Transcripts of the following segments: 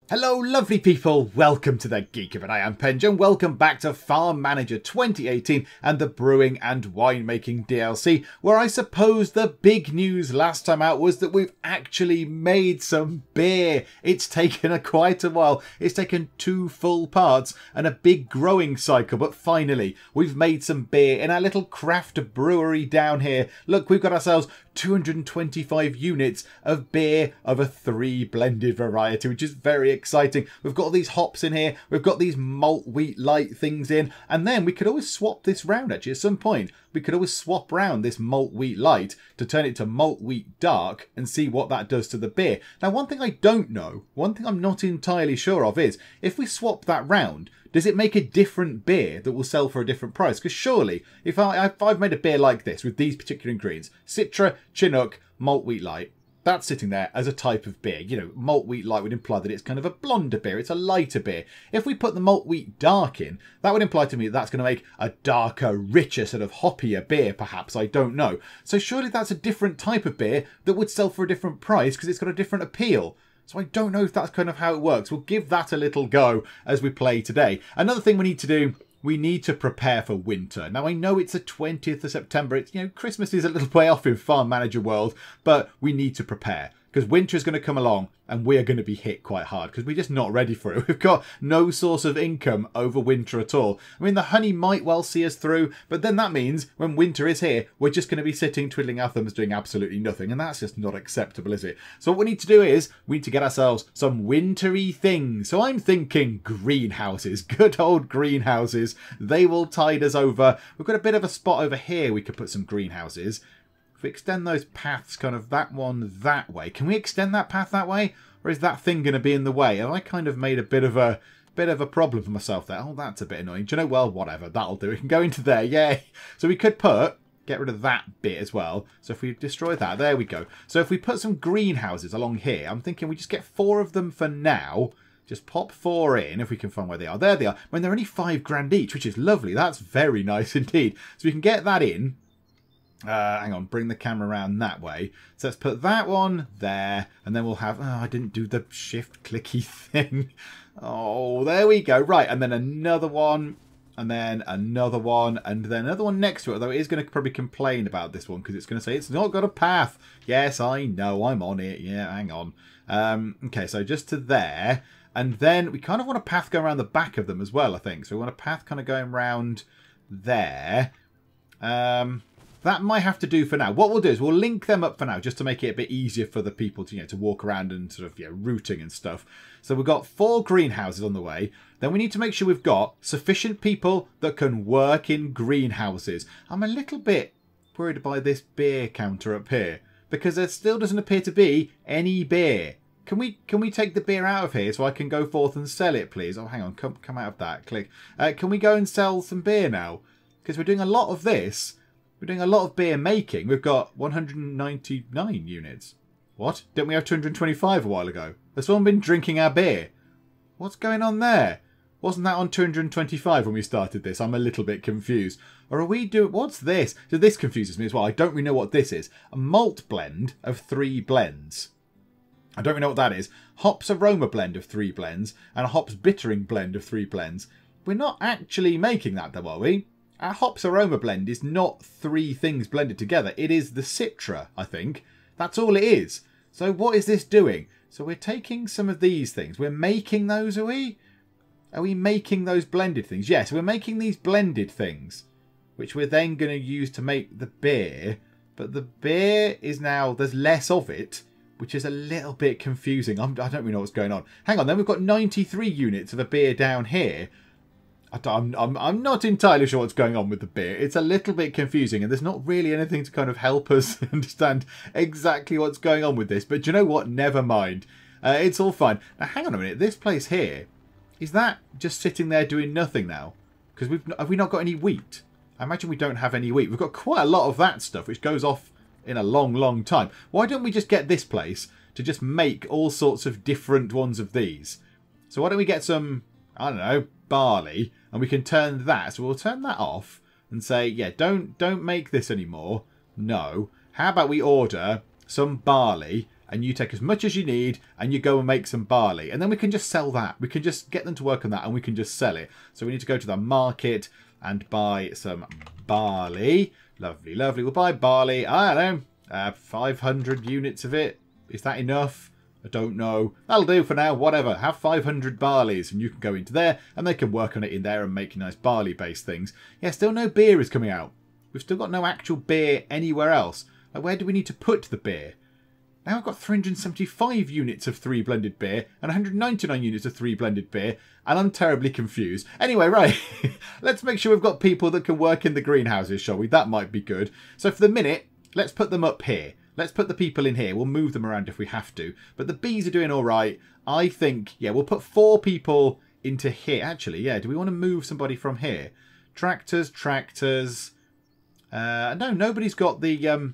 Hello lovely people, welcome to the Geek, and I am Penj, and welcome back to Farm Manager 2018 and the Brewing and Winemaking DLC, where I suppose the big news last time out was that we've actually made some beer. It's taken quite a while, it's taken 2 full parts and a big growing cycle, but finally we've made some beer in our little craft brewery down here. Look, we've got ourselves 225 units of beer of a 3 blended variety, which is very exciting. We've got all these hops in here, we've got these malt wheat light things in, and then we could always swap this round actually at some point. We could always swap round this malt wheat light to turn it to malt wheat dark and see what that does to the beer. Now, one thing I don't know, one thing I'm not entirely sure of is, if we swap that round, does it make a different beer that will sell for a different price? Because surely, if I've made a beer like this with these particular ingredients, Citra, Chinook, malt wheat light, that's sitting there as a type of beer. You know, malt wheat light would imply that it's kind of a blonder beer, it's a lighter beer. If we put the malt wheat dark in, that would imply to me that that's going to make a darker, richer, sort of hoppier beer, perhaps, I don't know. So surely that's a different type of beer that would sell for a different price because it's got a different appeal. So I don't know if that's kind of how it works. We'll give that a little go as we play today. Another thing we need to do, we need to prepare for winter. Now, I know it's the 20th of September. It's, you know, Christmas is a little way off in Farm Manager world, but we need to prepare. Because winter is going to come along and we are going to be hit quite hard because we're just not ready for it. We've got no source of income over winter at all. I mean, the honey might well see us through, but then that means when winter is here, we're just going to be sitting twiddling our thumbs doing absolutely nothing. And that's just not acceptable, is it? So what we need to do is we need to get ourselves some wintry things. So I'm thinking greenhouses, good old greenhouses. They will tide us over. We've got a bit of a spot over here we could put some greenhouses. If we extend those paths, kind of that one that way, can we extend that path that way? Or is that thing going to be in the way? Have I kind of made a bit of a problem for myself there? Oh, that's a bit annoying. Do you know, well, whatever, that'll do. We can go into there, yay. So we could get rid of that bit as well. So if we destroy that, there we go. So if we put some greenhouses along here, I'm thinking we just get 4 of them for now. Just pop 4 in, if we can find where they are. There they are. When they're only £5 each, which is lovely. That's very nice indeed. So we can get that in. Hang on, bring the camera around that way. So let's put that one there, and then we'll have... Oh, I didn't do the shift clicky thing. Oh, there we go. Right, and then another one, and then another one, and then another one next to it. Although it is going to probably complain about this one, because it's going to say it's not got a path. Yes, I know, I'm on it. Yeah, hang on. Okay, so just to there. And then we kind of want a path going around the back of them as well, I think. So we want a path kind of going around there. That might have to do for now. What we'll do is we'll link them up for now, just to make it a bit easier for the people to, you know, to walk around and sort of, you know, routing and stuff. So we've got 4 greenhouses on the way. Then we need to make sure we've got sufficient people that can work in greenhouses. I'm a little bit worried by this beer counter up here, because there still doesn't appear to be any beer. Can we take the beer out of here so I can go forth and sell it, please? Oh, hang on, come out of that. Click. Can we go and sell some beer now? Because we're doing a lot of this. We're doing a lot of beer making. We've got 199 units. What? Didn't we have 225 a while ago? Has someone been drinking our beer? What's going on there? Wasn't that on 225 when we started this? I'm a little bit confused. Or are we doing... What's this? So this confuses me as well. I don't really know what this is. A malt blend of 3 blends. I don't really know what that is. Hops aroma blend of 3 blends. And a hops bittering blend of 3 blends. We're not actually making that though, are we? Our hops aroma blend is not 3 things blended together. It is the Citra, I think. That's all it is. So what is this doing? So we're taking some of these things. We're making those, are we? Are we making those blended things? Yes, we're making these blended things, which we're then going to use to make the beer. But the beer is now, there's less of it, which is a little bit confusing. I don't really know what's going on. Hang on, then we've got 93 units of a beer down here. I'm not entirely sure what's going on with the beer. It's a little bit confusing, and there's not really anything to kind of help us understand exactly what's going on with this. But do you know what? Never mind. It's all fine. Now, hang on a minute. This place here, is that just sitting there doing nothing now? Because have we not got any wheat? I imagine we don't have any wheat. We've got quite a lot of that stuff, which goes off in a long, long time. Why don't we just get this place to just make all sorts of different ones of these? So why don't we get some, I don't know, barley, and we can turn that. So we'll turn that off and say, yeah, don't make this anymore. No. How about we order some barley and you take as much as you need, and you go and make some barley. And then we can just sell that. We can just get them to work on that, and we can just sell it. So we need to go to the market and buy some barley. Lovely, lovely. We'll buy barley. I don't know, 500 units of it. Is that enough? I don't know. That'll do for now. Whatever. Have 500 barleys, and you can go into there, and they can work on it in there and make nice barley-based things. Yeah, still no beer is coming out. We've still got no actual beer anywhere else. Like, where do we need to put the beer? Now I've got 375 units of 3 blended beer and 199 units of 3 blended beer, and I'm terribly confused. Anyway, right, let's make sure we've got people that can work in the greenhouses, shall we? That might be good. So for the minute, let's put them up here. Let's put the people in here. We'll move them around if we have to. But the bees are doing all right. I think, yeah, we'll put 4 people into here. Actually, yeah, do we want to move somebody from here? Tractors. No, nobody's got the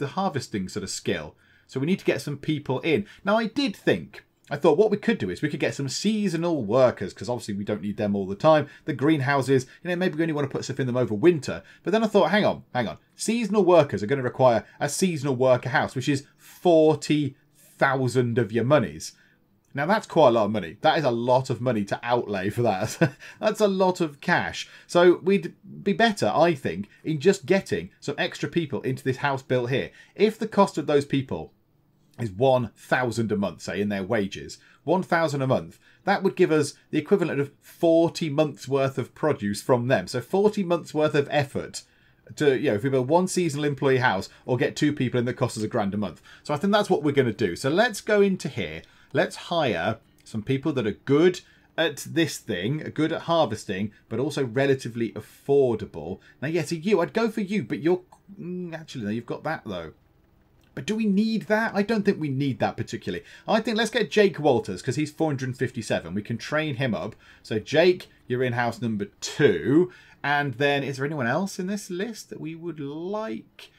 harvesting sort of skill. So we need to get some people in. Now, I thought what we could do is we could get some seasonal workers, because obviously we don't need them all the time. The greenhouses, maybe we only want to put stuff in them over winter. But then I thought, hang on. Seasonal workers are going to require a seasonal worker house, which is 40,000 of your monies. Now, that's quite a lot of money. That is a lot of money to outlay for that. That's a lot of cash. So we'd be better, I think, in just getting some extra people into this house built here. If the cost of those people is 1,000 a month, say, in their wages, 1,000 a month, that would give us the equivalent of 40 months worth of produce from them. So 40 months worth of effort to, if we build 1 seasonal employee house or get 2 people in that costs us £1 a month. So I think that's what we're going to do. So let's go into here. Let's hire some people that are good at this thing, are good at harvesting, but also relatively affordable. Now, yeah, so I'd go for you, but you're... Actually, no, you've got that, though. But do we need that? I don't think we need that particularly. I think let's get Jake Walters, because he's 457. We can train him up. So, Jake, you're in house number 2. And then, is there anyone else in this list that we would like?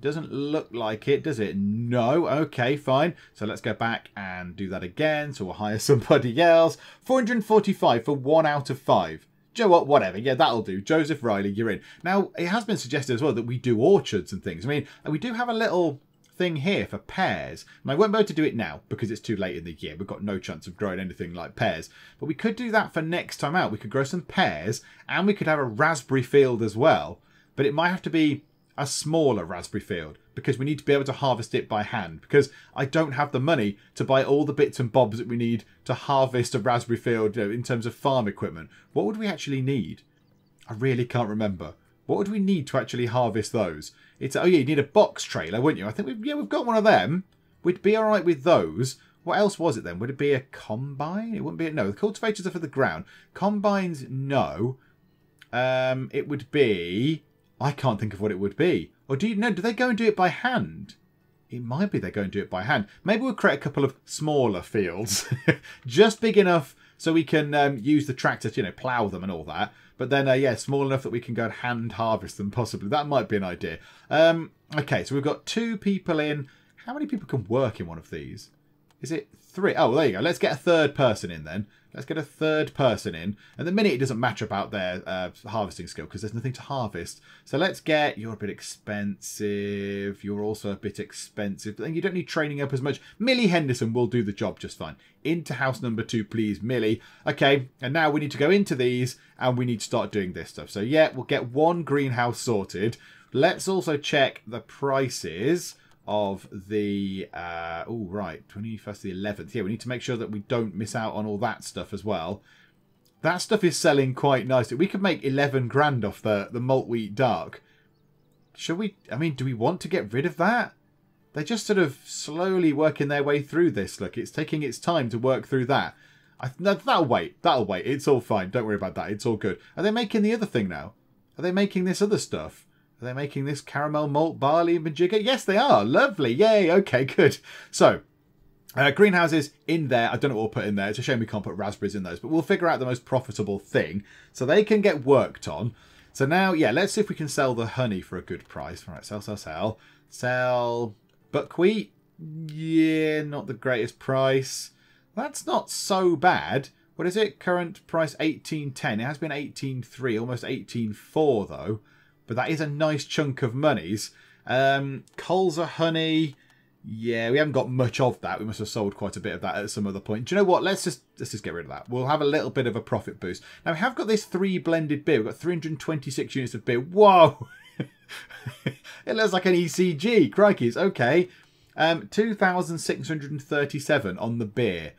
Doesn't look like it, does it? No. Okay, fine. So let's go back and do that again. So we'll hire somebody else. 445 for 1 out of 5. Joe, what? Whatever. Yeah, that'll do. Joseph Riley, you're in. Now, it has been suggested as well that we do orchards and things. I mean, we do have a little thing here for pears. And I won't be able to do it now because it's too late in the year. We've got no chance of growing anything like pears. But we could do that for next time out. We could grow some pears and we could have a raspberry field as well. But it might have to be a smaller raspberry field because we need to be able to harvest it by hand, because I don't have the money to buy all the bits and bobs that we need to harvest a raspberry field in terms of farm equipment. What would we actually need? I really can't remember. What would we need to actually harvest those? It's oh yeah, you need a box trailer, wouldn't you? I think we've got one of them. We'd be all right with those. What else was it then? Would it be a combine? It wouldn't be. No, the cultivators are for the ground. Combines, no. It would be. I can't think of what it would be. Or do they go and do it by hand? It might be they go and do it by hand. Maybe we'll create a couple of smaller fields. Just big enough so we can use the tractor to, plough them and all that. But then, yeah, small enough that we can go and hand harvest them, possibly. That might be an idea. Okay, so we've got 2 people in. How many people can work in one of these? Is it 3? Oh, there you go. Let's get a 3rd person in then. Let's get a 3rd person in. And the minute it doesn't matter about their harvesting skill because there's nothing to harvest. So let's get... You're a bit expensive. You're also a bit expensive. But then you don't need training up as much. Millie Henderson will do the job just fine. Into house number 2, please, Millie. Okay, and now we need to go into these and we need to start doing this stuff. So yeah, we'll get 1 greenhouse sorted. Let's also check the prices of the, oh, right, 21st to the 11th. Yeah, we need to make sure that we don't miss out on all that stuff as well. That stuff is selling quite nicely. We could make 11 grand off the malt wheat dark. Should we, do we want to get rid of that? They're just sort of slowly working their way through this. Look, it's taking its time to work through that. No, that'll wait. It's all fine. Don't worry about that. It's all good. Are they making the other thing now? Are they making this other stuff? Are they making this caramel malt barley and majigga? Yes, they are. Lovely. Yay. Okay, good. So, greenhouses in there. I don't know what we'll put in there. It's a shame we can't put raspberries in those, but we'll figure out the most profitable thing so they can get worked on. So now, yeah, let's see if we can sell the honey for a good price. All right, sell. Sell buckwheat. Yeah, not the greatest price. That's not so bad. What is it? Current price 18.10. It has been 18.3, almost 18.4 though. But that is a nice chunk of monies. Colza honey. Yeah, we haven't got much of that. We must have sold quite a bit of that at some other point. Do you know what? Let's just get rid of that. We'll have a little bit of a profit boost. Now, we have got this 3 blended beer. We've got 326 units of beer. Whoa! It looks like an ECG. Crikeys. Okay. 2,637 on the beer.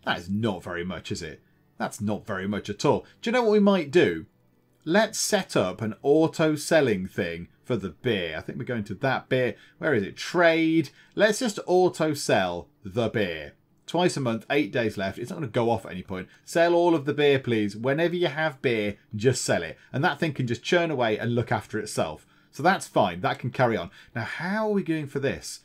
That is not very much, is it? That's not very much at all. Do you know what we might do? Let's set up an auto-selling thing for the beer. I think we're going to that beer. Where is it? Trade. Let's just auto-sell the beer. Twice a month, 8 days left. It's not going to go off at any point. Sell all of the beer, please. Whenever you have beer, just sell it. And that thing can just churn away and look after itself. So that's fine. That can carry on. Now, how are we going for this?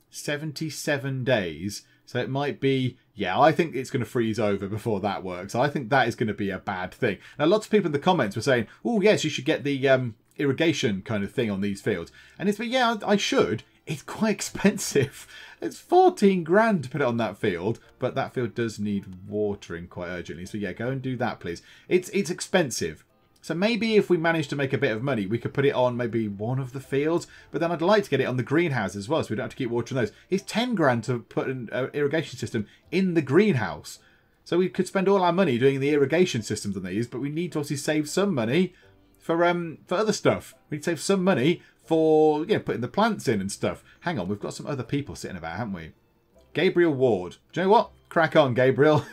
77 days. So it might be, yeah, I think it's going to freeze over before that works. I think that is going to be a bad thing. Now, lots of people in the comments were saying, oh, yes, you should get the irrigation kind of thing on these fields. And it's, yeah, I should. It's quite expensive. It's 14 grand to put it on that field, but that field does need watering quite urgently. So yeah, go and do that, please. It's expensive. So maybe if we manage to make a bit of money, we could put it on maybe one of the fields. But then I'd like to get it on the greenhouse as well, so we don't have to keep watering those. It's 10 grand to put an irrigation system in the greenhouse. So we could spend all our money doing the irrigation systems on these, but we need to obviously save some money for other stuff. We need to save some money for, you know, putting the plants in and stuff. Hang on, we've got some other people sitting about, haven't we? Gabriel Ward. Do you know what? Crack on, Gabriel.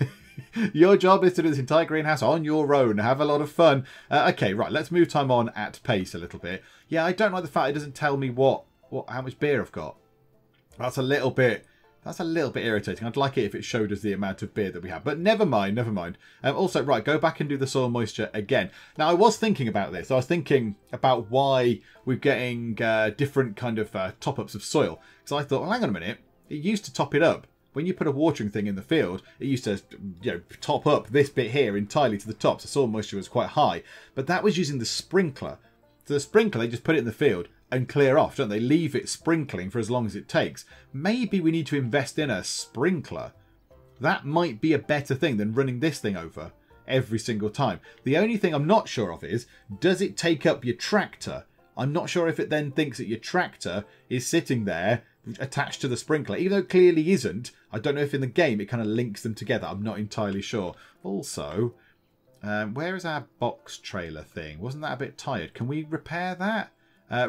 Your job is to do this entire greenhouse on your own. Have a lot of fun. Okay, right. Let's move time on at pace a little bit. Yeah, I don't like the fact it doesn't tell me how much beer I've got. That's a little bit irritating. I'd like it if it showed us the amount of beer that we have. But never mind, never mind. Also, right, go back and do the soil moisture again. Now, I was thinking about this. I was thinking about why we're getting different kind of top-ups of soil. So I thought, well, hang on a minute. It used to top it up. When you put a watering thing in the field, it used to, you know, top up this bit here entirely to the top, so soil moisture was quite high. But that was using the sprinkler. So the sprinkler, they just put it in the field and clear off, don't they? Leave it sprinkling for as long as it takes. Maybe we need to invest in a sprinkler. That might be a better thing than running this thing over every single time. The only thing I'm not sure of is, does it take up your tractor? I'm not sure if it then thinks that your tractor is sitting there attached to the sprinkler, even though it clearly isn't. I don't know if in the game it kind of links them together. I'm not entirely sure. Also, where is our box trailer thing? Wasn't that a bit tired? Can we repair that?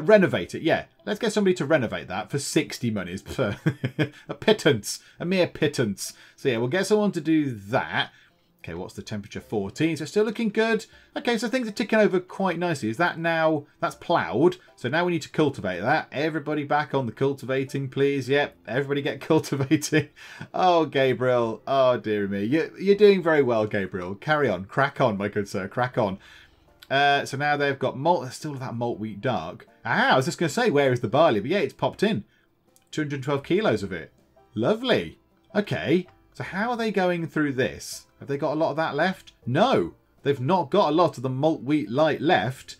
Renovate it, yeah. Let's get somebody to renovate that for 60 monies. A pittance. A mere pittance. So yeah, we'll get someone to do that. Okay, what's the temperature? 14. So still looking good. Okay, so things are ticking over quite nicely. Is that now... That's ploughed. So now we need to cultivate that. Everybody back on the cultivating, please. Yep, everybody get cultivating. Oh, Gabriel. Oh, dear me. You're doing very well, Gabriel. Carry on. Crack on, my good sir. Crack on. So now they've got malt. Still that malt wheat dark. I was just going to say, where is the barley? But yeah, it's popped in. 212 kilos of it. Lovely. Okay. So how are they going through this? Have they got a lot of that left? No. They've not got a lot of the malt wheat light left.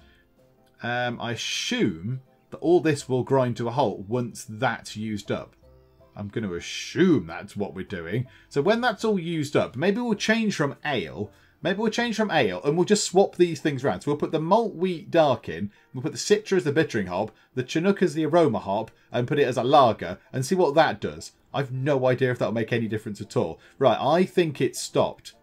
I assume that all this will grind to a halt once that's used up. I'm going to assume that's what we're doing. So when that's all used up, maybe we'll change from ale. Maybe we'll change from ale and we'll just swap these things around. So we'll put the malt wheat dark in. We'll put the Citra as the bittering hop, the Chinook as the aroma hop, and put it as a lager and see what that does. I've no idea if that'll make any difference at all. Right, I think it's stopped.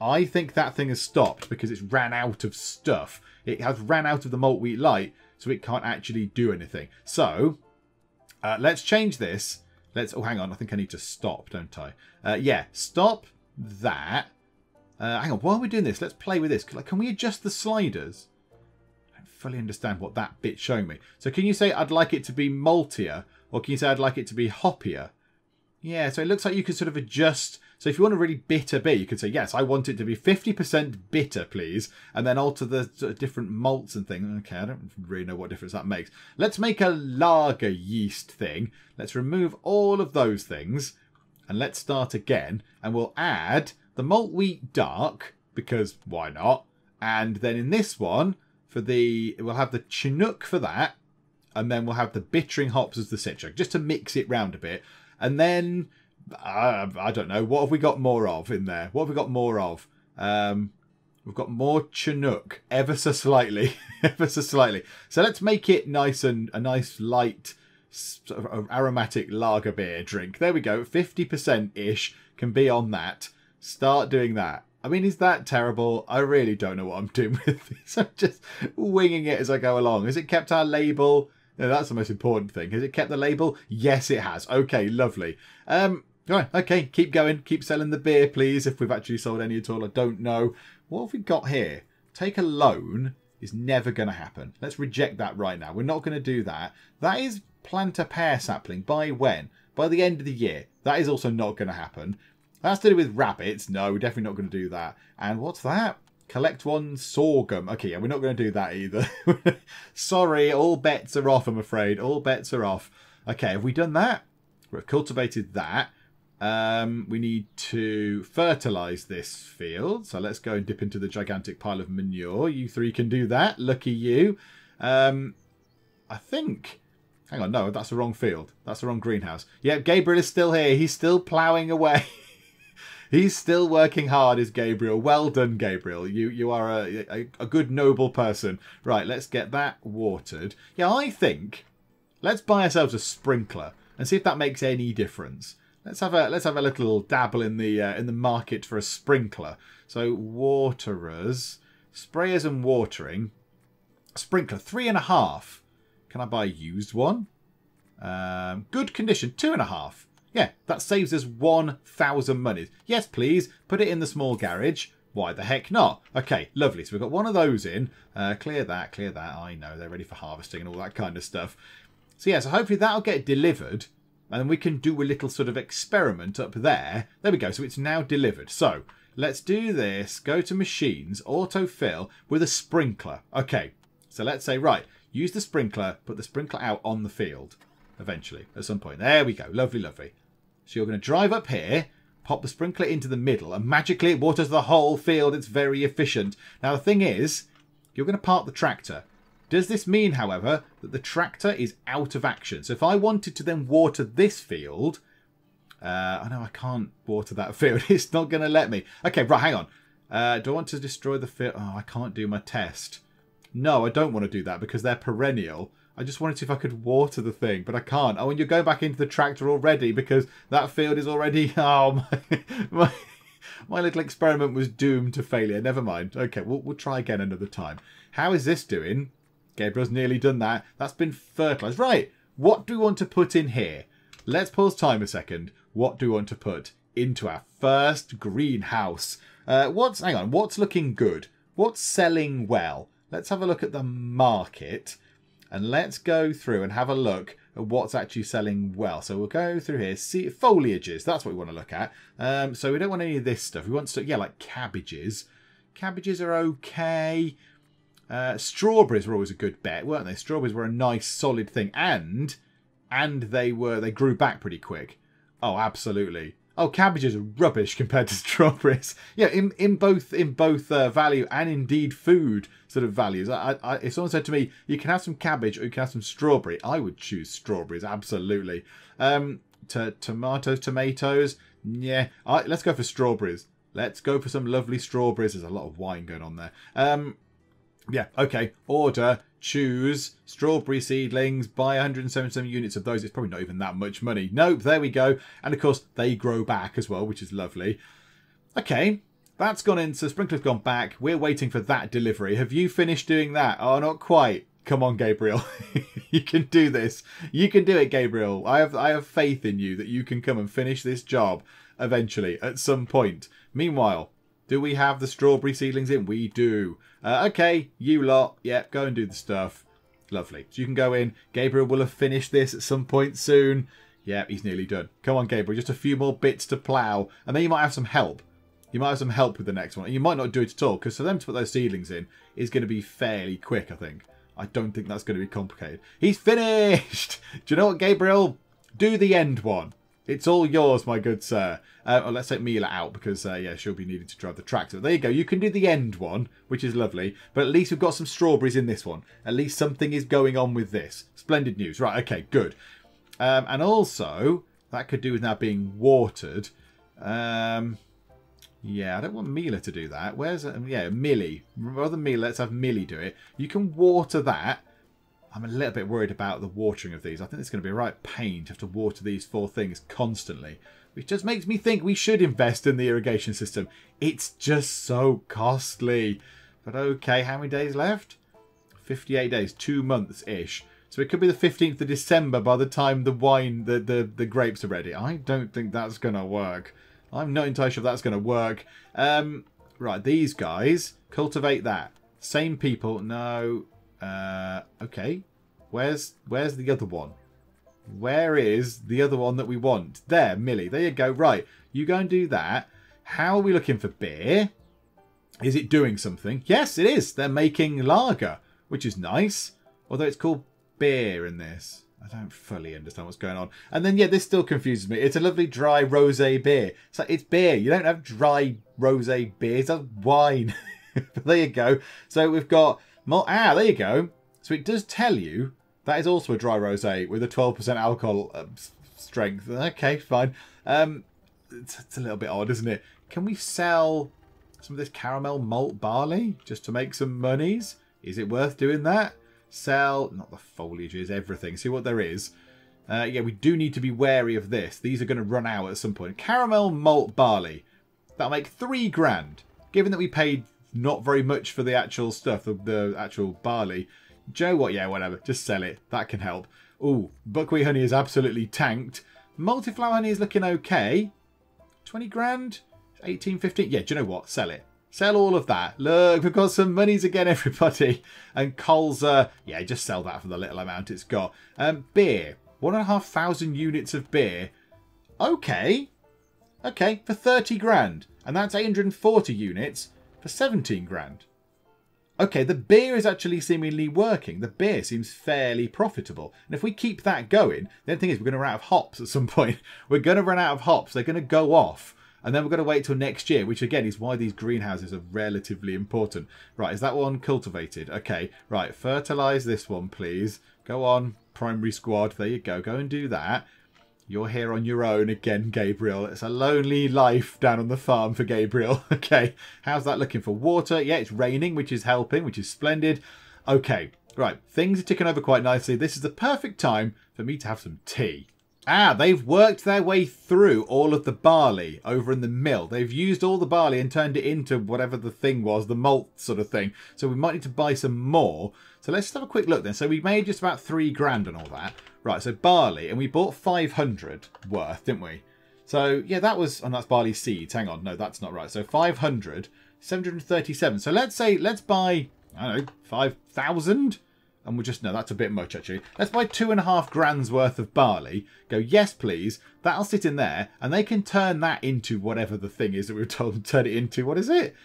I think that thing has stopped because it's ran out of stuff. It has ran out of the malt wheat light, so it can't actually do anything. So, let's change this. Oh, hang on. I think I need to stop, don't I? Yeah, stop that. Hang on, while we're doing this, let's play with this. Can we adjust the sliders? I don't fully understand what that bit's showing me. So can you say I'd like it to be maltier? Or can you say I'd like it to be hoppier? Yeah, so it looks like you could sort of adjust. So if you want a really bitter beer, you could say, yes, I want it to be 50% bitter, please. And then alter the sort of different malts and things. Okay, I don't really know what difference that makes. Let's make a lager yeast thing. Let's remove all of those things. And let's start again. And we'll add the malt wheat dark, because why not? And then in this one, we'll have the Chinook for that. And then we'll have the bittering hops as the Citra, just to mix it round a bit. And then, I don't know, what have we got more of in there? What have we got more of? We've got more Chinook, ever so slightly. Ever so slightly. So let's make it nice and a nice light sort of aromatic lager beer drink. There we go. 50%-ish can be on that. Start doing that. I mean, is that terrible? I really don't know what I'm doing with this. I'm just winging it as I go along. Has it kept our label? No, that's the most important thing. Has it kept the label? Yes, it has. Okay, lovely. Right, okay, keep going. Keep selling the beer, please, if we've actually sold any at all. I don't know. What have we got here? Take a loan is never going to happen. Let's reject that right now. We're not going to do that. That is plant a pear sapling. By when? By the end of the year. That is also not going to happen. That's to do with rabbits. No, we're definitely not going to do that. And what's that? Collect one sorghum. Okay, yeah, we're not going to do that either. Sorry, all bets are off, I'm afraid. All bets are off. Okay, have we done that? We've cultivated that. We need to fertilise this field. So let's go and dip into the gigantic pile of manure. You three can do that. Lucky you. I think... Hang on, no, that's the wrong field. That's the wrong greenhouse. Yeah, Gabriel is still here. He's still ploughing away. He's still working hard, is Gabriel. Well done, Gabriel. You are a good, noble person. Right, let's get that watered. Yeah, I think let's buy ourselves a sprinkler and see if that makes any difference. Let's have a little dabble in the market for a sprinkler. So waterers, sprayers and watering. Sprinkler 3.5. Can I buy a used one? Good condition 2.5. Yeah, that saves us 1,000 monies. Yes, please. Put it in the small garage. Why the heck not? Okay, lovely. So we've got one of those in. Clear that, clear that. I know, they're ready for harvesting and all that kind of stuff. So yeah, so hopefully that'll get delivered. And then we can do a little sort of experiment up there. There we go. So it's now delivered. So let's do this. Go to machines, autofill with a sprinkler. Okay, so let's say, right, use the sprinkler, put the sprinkler out on the field. Eventually, at some point. There we go. Lovely, lovely. So you're going to drive up here, pop the sprinkler into the middle, and magically it waters the whole field. It's very efficient. Now, the thing is, you're going to park the tractor. Does this mean, however, that the tractor is out of action? So if I wanted to then water this field... I know I can't water that field. It's not going to let me. Okay, right, hang on. Do I want to destroy the field? Oh, I can't do my test. No, I don't want to do that because they're perennial. I just wanted to see if I could water the thing, but I can't. Oh, and you're going back into the tractor already because that field is already... Oh, my little experiment was doomed to failure. Never mind. Okay, we'll try again another time. How is this doing? Gabriel's nearly done that. That's been fertilised. Right, what do we want to put in here? Let's pause time a second. What do we want to put into our first greenhouse? Hang on, what's looking good? What's selling well? Let's have a look at the market. And let's go through and have a look at what's actually selling well. So we'll go through here. See foliages. That's what we want to look at. So we don't want any of this stuff. We want stuff, yeah, like cabbages. Cabbages are okay. Strawberries were always a good bet, weren't they? Strawberries were a nice, solid thing. And they grew back pretty quick. Oh, absolutely. Oh, cabbages are rubbish compared to strawberries. Yeah, in both value and indeed food sort of values. If someone said to me, you can have some cabbage or you can have some strawberry, I would choose strawberries, absolutely. Tomatoes, yeah. Let's go for strawberries. Let's go for some lovely strawberries. There's a lot of wine going on there. Yeah, okay. Order, choose, strawberry seedlings, buy 177 units of those. It's probably not even that much money. Nope, there we go. And of course, they grow back as well, which is lovely. Okay, that's gone in. So sprinkler's gone back. We're waiting for that delivery. Have you finished doing that? Oh, not quite. Come on, Gabriel. You can do this. You can do it, Gabriel. I have faith in you that you can come and finish this job eventually at some point. Meanwhile, do we have the strawberry seedlings in? We do. Okay, you lot. Yep, go and do the stuff. Lovely. So you can go in. Gabriel will have finished this at some point soon. Yeah, he's nearly done. Come on, Gabriel. Just a few more bits to plough. And then you might have some help. You might have some help with the next one. And you might not do it at all, because for them to put those seedlings in is going to be fairly quick, I think. I don't think that's going to be complicated. He's finished! Do you know what, Gabriel? Do the end one. It's all yours, my good sir. Let's take Mila out because, yeah, she'll be needing to drive the tractor. There you go. You can do the end one, which is lovely. But at least we've got some strawberries in this one. At least something is going on with this. Splendid news. Right, okay, good. And also, that could do with now being watered. Yeah, I don't want Mila to do that. Where's... yeah, Millie. Rather than Mila, let's have Millie do it. You can water that. I'm a little bit worried about the watering of these. I think it's going to be a right pain to have to water these 4 things constantly, which just makes me think we should invest in the irrigation system. It's just so costly. But okay, how many days left? 58 days, 2 months-ish. So it could be the 15th of December by the time the wine, the grapes are ready. I don't think that's going to work. I'm not entirely sure if that's going to work. Right, these guys, cultivate that. Same people, no. Okay, where's the other one? Where is the other one that we want? There, Millie, there you go. Right, you go and do that. How are we looking for beer? Is it doing something? Yes, it is. They're making lager, which is nice. Although it's called beer in this. I don't fully understand what's going on. And then, yeah, this still confuses me. It's a lovely dry rosé beer. It's like, it's beer. You don't have dry rosé beers. That's wine. But there you go. So we've got... there you go. So it does tell you that is also a dry rosé with a 12% alcohol strength. Okay, fine. It's a little bit odd, isn't it? Can we sell some of this caramel malt barley just to make some monies? Is it worth doing that? Sell, not the foliages, everything. See what there is. Yeah, we do need to be wary of this. These are going to run out at some point. Caramel malt barley. That'll make 3 grand. Given that we paid not very much for the actual stuff, the actual barley. Do you know what? Yeah, whatever. Just sell it. That can help. Ooh, buckwheat honey is absolutely tanked. Multi-flower honey is looking okay. 20 grand? 18, 15? Yeah, do you know what? Sell it. Sell all of that. Look, we've got some monies again, everybody. And Coles, yeah, just sell that for the little amount it's got. Beer. 1,500 units of beer. Okay. Okay, for 30 grand. And that's 840 units for 17 grand. Okay, the beer is actually seemingly working. The beer seems fairly profitable. And if we keep that going, the only thing is we're going to run out of hops at some point. We're going to run out of hops. They're going to go off. And then we're going to wait till next year, which again is why these greenhouses are relatively important. Right, is that one cultivated? Okay, right, fertilise this one, please. Go on, primary squad. There you go. Go and do that. You're here on your own again, Gabriel. It's a lonely life down on the farm for Gabriel. Okay, how's that looking for water? Yeah, it's raining, which is helping, which is splendid. Okay, right, things are ticking over quite nicely. This is the perfect time for me to have some tea. Ah, they've worked their way through all of the barley over in the mill. They've used all the barley and turned it into whatever the thing was, the malt sort of thing. So we might need to buy some more. So let's just have a quick look then. So we made just about 3 grand and all that. Right, so barley, and we bought 500 worth, didn't we? So, yeah, that was, and that's barley seeds. Hang on, no, that's not right. So 500, 737. So let's say, let's buy, I don't know, 5,000? And we'll just, no, that's a bit much, actually. Let's buy 2.5 grand's worth of barley. Go, yes, please. That'll sit in there. And they can turn that into whatever the thing is that we were told to turn it into. What is it?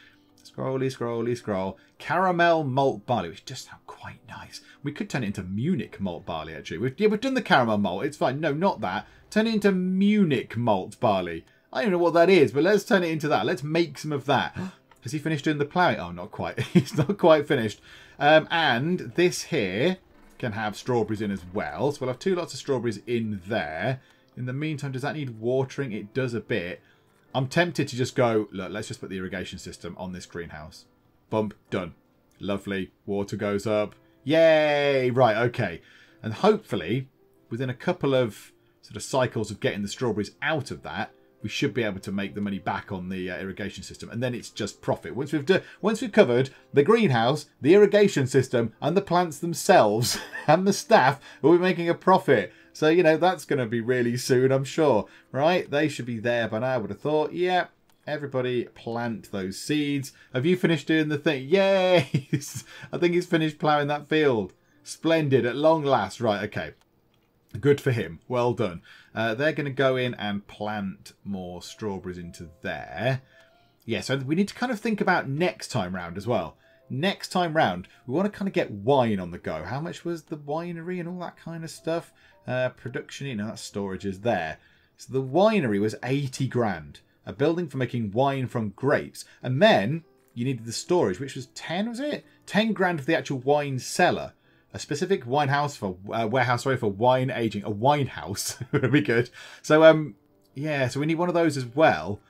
Scrolly, scrolly, scroll. Caramel malt barley, which just sounds quite nice. We could turn it into Munich malt barley, actually. We've done the caramel malt. It's fine. No, not that. Turn it into Munich malt barley. I don't know what that is, but let's turn it into that. Let's make some of that. Has he finished doing the ploughing? Oh, not quite. He's not quite finished. And this here can have strawberries in as well. So we'll have 2 lots of strawberries in there. In the meantime, does that need watering? It does a bit. I'm tempted to just go, look, let's just put the irrigation system on this greenhouse. Bump, done. Lovely. Water goes up. Yay! Right, okay. And hopefully, within a couple of sort of cycles of getting the strawberries out of that, we should be able to make the money back on the irrigation system. And then it's just profit. Once we've covered the greenhouse, the irrigation system, and the plants themselves, and the staff, we'll be making a profit. So, you know, that's going to be really soon, I'm sure. Right? They should be there by now, I would have thought. Yeah. Everybody plant those seeds. Have you finished doing the thing? Yay! I think he's finished ploughing that field. Splendid. At long last. Right, okay. Good for him. Well done. They're going to go in and plant more strawberries into there. Yeah, so we need to kind of think about next time round as well. Next time round, we want to kind of get wine on the go. How much was the winery and all that kind of stuff? Production, you know, that storage is there. So the winery was 80 grand. A building for making wine from grapes. And then you needed the storage, which was 10, was it? 10 grand for the actual wine cellar. A specific warehouse for wine aging. A wine house would be good. So, yeah, so we need one of those as well.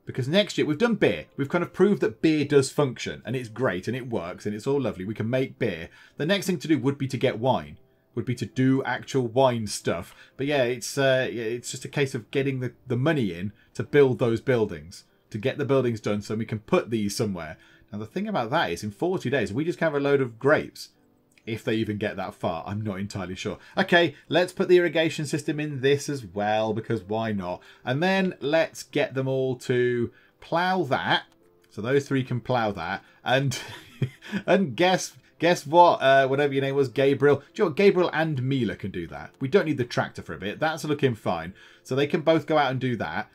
Because next year, we've done beer. We've kind of proved that beer does function. And it's great and it works and it's all lovely. We can make beer. The next thing to do would be to get wine. would be to do actual wine stuff. But yeah, it's just a case of getting the money in to build those buildings, to get the buildings done so we can put these somewhere. Now, the thing about that is in 40 days, we just have a load of grapes. If they even get that far, I'm not entirely sure. Okay, let's put the irrigation system in this as well, because why not? And then let's get them all to plough that. So those three can plough that. And and guess what? Whatever your name was, Gabriel. Do you know what? Gabriel and Mila can do that. We don't need the tractor for a bit. That's looking fine. So they can both go out and do that.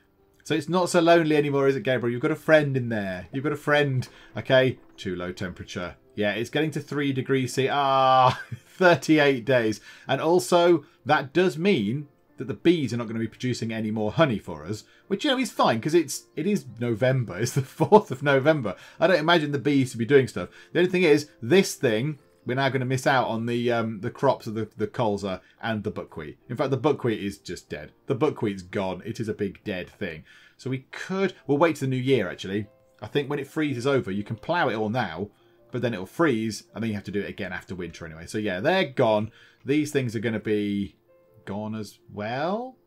So it's not so lonely anymore, is it, Gabriel? You've got a friend in there. You've got a friend. Okay, too low temperature. Yeah, it's getting to 3 degrees C. 38 days. And also, that does mean that the bees are not going to be producing any more honey for us, which, you know, is fine because it is November. It's the 4th of November. I don't imagine the bees to be doing stuff. The only thing is, this thing, we're now going to miss out on the crops of the colza and the buckwheat. In fact, the buckwheat is just dead. The buckwheat's gone. It is a big dead thing. So we'll wait to the new year, actually. I think when it freezes over, you can plough it all now, but then it'll freeze, and then you have to do it again after winter anyway. So yeah, they're gone. These things are going to be gone as well.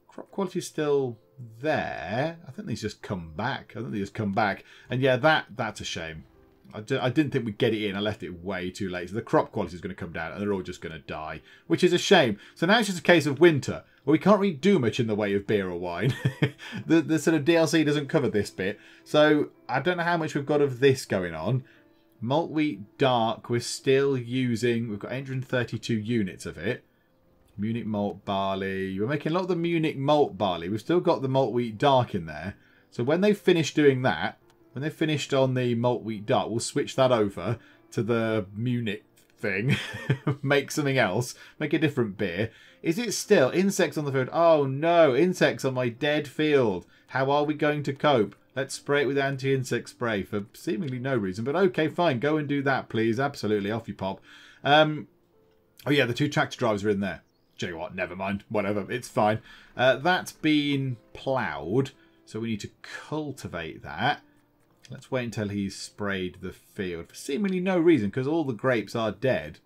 Crop quality's still there. I think these just come back. And yeah, that's a shame. I didn't think we'd get it in. I left it way too late. So the crop quality is going to come down, and they're all just going to die, which is a shame. So now it's just a case of winter, where we can't really do much in the way of beer or wine. the sort of DLC doesn't cover this bit. So I don't know how much we've got of this going on. Malt wheat dark, we're still using, we've got 832 units of it. Munich malt barley, we're making a lot of the Munich malt barley. We've still got the malt wheat dark in there. So when they finish doing that, when they've finished on the malt wheat dark, we'll switch that over to the Munich thing. Make something else, make a different beer. Is it still insects on the field? Oh no, insects on my dead field. How are we going to cope? Let's spray it with anti-insect spray for seemingly no reason. But okay, fine. Go and do that, please. Absolutely. Off you pop. Oh, yeah, the 2 tractor drivers are in there. Do you know what? Never mind. Whatever. It's fine. That's been ploughed. So we need to cultivate that. Let's wait until he's sprayed the field for seemingly no reason, because all the grapes are dead.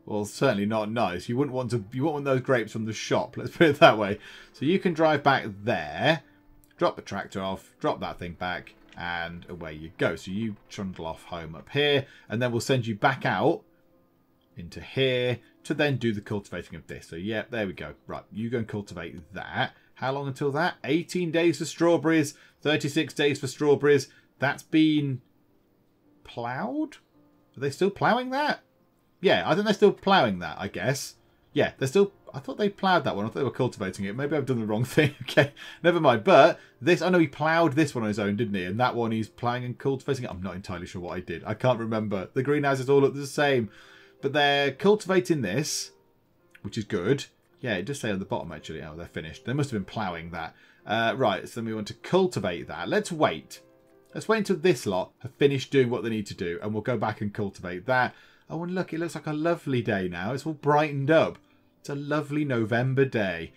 Well, certainly not nice. You wouldn't want those grapes from the shop. Let's put it that way. So you can drive back there. Drop the tractor off, drop that thing back, and away you go. So you trundle off home up here, and then we'll send you back out into here to then do the cultivating of this. So yeah, there we go. Right, you go and cultivate that. How long until that? 18 days for strawberries, 36 days for strawberries. That's been ploughed? Are they still ploughing that? Yeah, I think they're still ploughing that, I guess. Yeah, they're still... I thought they ploughed that one. I thought they were cultivating it. Maybe I've done the wrong thing. Okay, never mind. But this... I know he ploughed this one on his own, didn't he? And that one he's ploughing and cultivating it. I'm not entirely sure what I did. I can't remember. The greenhouses all look the same. But they're cultivating this, which is good. Yeah, it does say on the bottom, actually. Oh, they're finished. They must have been ploughing that. Right, so then we want to cultivate that. Let's wait. Let's wait until this lot have finished doing what they need to do. And we'll go back and cultivate that. Oh, and look, it looks like a lovely day now. It's all brightened up. It's a lovely November day.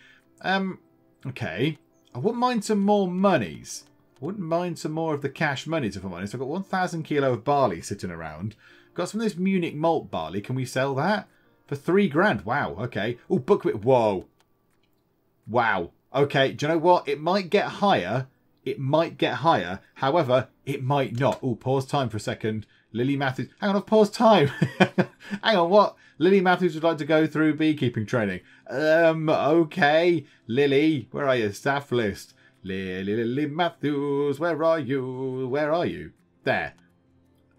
Okay. I wouldn't mind some more monies. I wouldn't mind some more of the cash monies, if I'm honest. I've got 1,000 kilo of barley sitting around. Got some of this Munich malt barley. Can we sell that? For 3 grand. Wow. Okay. Oh, buckwheat. Whoa. Wow. Okay. Do you know what? It might get higher. It might get higher. However, it might not. Oh, pause time for a second. Lily Matthews. Hang on, I've paused time. Hang on, what? Lily Matthews would like to go through beekeeping training. Okay. Lily, where are you? Staff list. Lily Matthews, where are you? Where are you? There.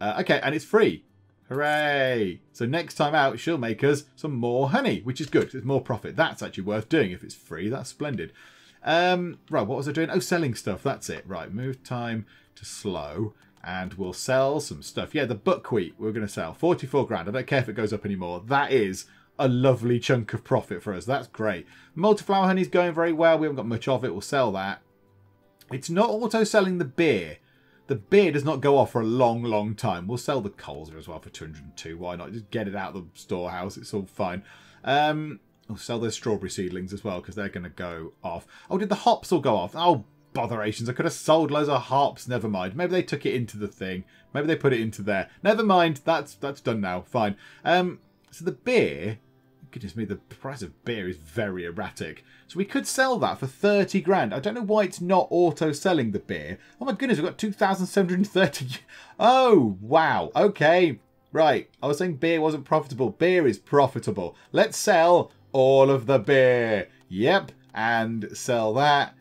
Okay, and it's free. Hooray. So next time out, she'll make us some more honey, which is good. It's more profit. That's actually worth doing if it's free. That's splendid. Right, what was I doing? Oh, selling stuff. That's it. Right, move time to slow. And we'll sell some stuff. Yeah, the buckwheat we're going to sell. 44 grand. I don't care if it goes up anymore. That is a lovely chunk of profit for us. That's great. Multiflower honey's going very well. We haven't got much of it. We'll sell that. It's not auto-selling the beer. The beer does not go off for a long, long time. We'll sell the colza as well for 202. Why not? Just get it out of the storehouse. It's all fine. We'll sell those strawberry seedlings as well because they're going to go off. Oh, did the hops all go off? Oh, botherations. I could have sold loads of hops. Never mind. Maybe they took it into the thing. Maybe they put it into there. Never mind. That's done now. Fine. So the beer Goodness me, the price of beer is very erratic. So we could sell that for 30 grand. I don't know why it's not auto-selling the beer. Oh my goodness, we've got 2,730. Oh, wow. Okay. Right. I was saying beer wasn't profitable. Beer is profitable. Let's sell all of the beer. Yep. And sell that.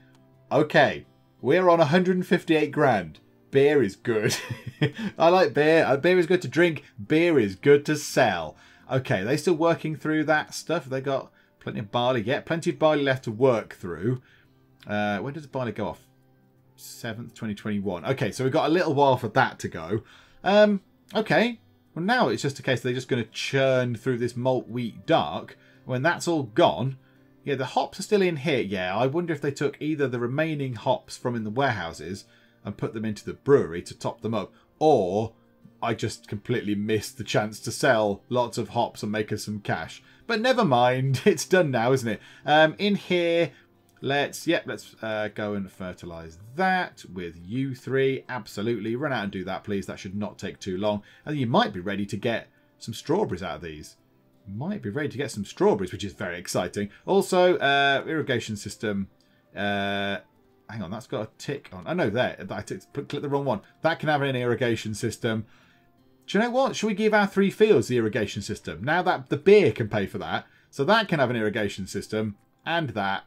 Okay. We're on 158 grand. Beer is good. I like beer. Beer is good to drink. Beer is good to sell. Okay, they still working through that stuff? They got plenty of barley. Yeah, plenty of barley left to work through. When does the barley go off? 7th, 2021. Okay, so we've got a little while for that to go. Okay. Well, now it's just a case they're just going to churn through this malt wheat dark. When that's all gone, yeah, the hops are still in here. Yeah, I wonder if they took either the remaining hops from in the warehouses and put them into the brewery to top them up, or I just completely missed the chance to sell lots of hops and make us some cash. But never mind, it's done now, isn't it? In here, let's go and fertilise that with U3. Absolutely, run out and do that, please. That should not take too long. And you might be ready to get some strawberries out of these. Might be ready to get some strawberries, which is very exciting. Also, irrigation system. Hang on, that's got a tick on. Oh no, there. I clicked the wrong one. That can have an irrigation system. Do you know what? Should we give our 3 fields the irrigation system? Now that the beer can pay for that. So that can have an irrigation system. And that.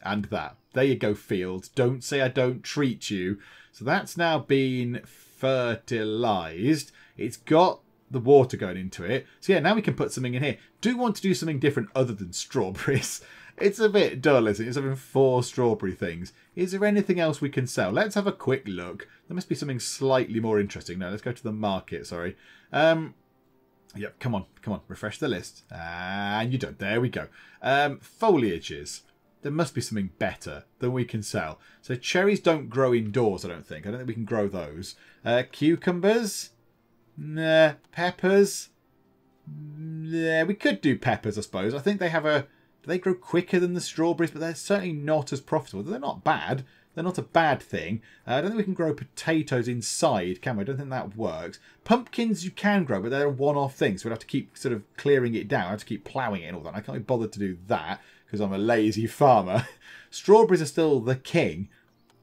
And that. There you go, fields. Don't say I don't treat you. So that's now been fertilised. It's got the water going into it. So yeah, now we can put something in here. Do want to do something different other than strawberries. It's a bit dull, isn't it? It's having 4 strawberry things. Is there anything else we can sell? Let's have a quick look. There must be something slightly more interesting. No, let's go to the market, sorry. Yep, come on. Refresh the list. And you're done. There we go. Foliages. There must be something better than we can sell. So cherries don't grow indoors, I don't think. I don't think we can grow those. Cucumbers? Nah. Peppers? Yeah, we could do peppers, I suppose. I think they have a... Do they grow quicker than the strawberries? But they're certainly not as profitable. They're not bad. They're not a bad thing. I don't think we can grow potatoes inside, can we? I don't think that works. Pumpkins you can grow, but they're a one-off thing. So we'd have to keep sort of clearing it down. I have to keep ploughing it and all that. I can't be bothered to do that because I'm a lazy farmer. Strawberries are still the king.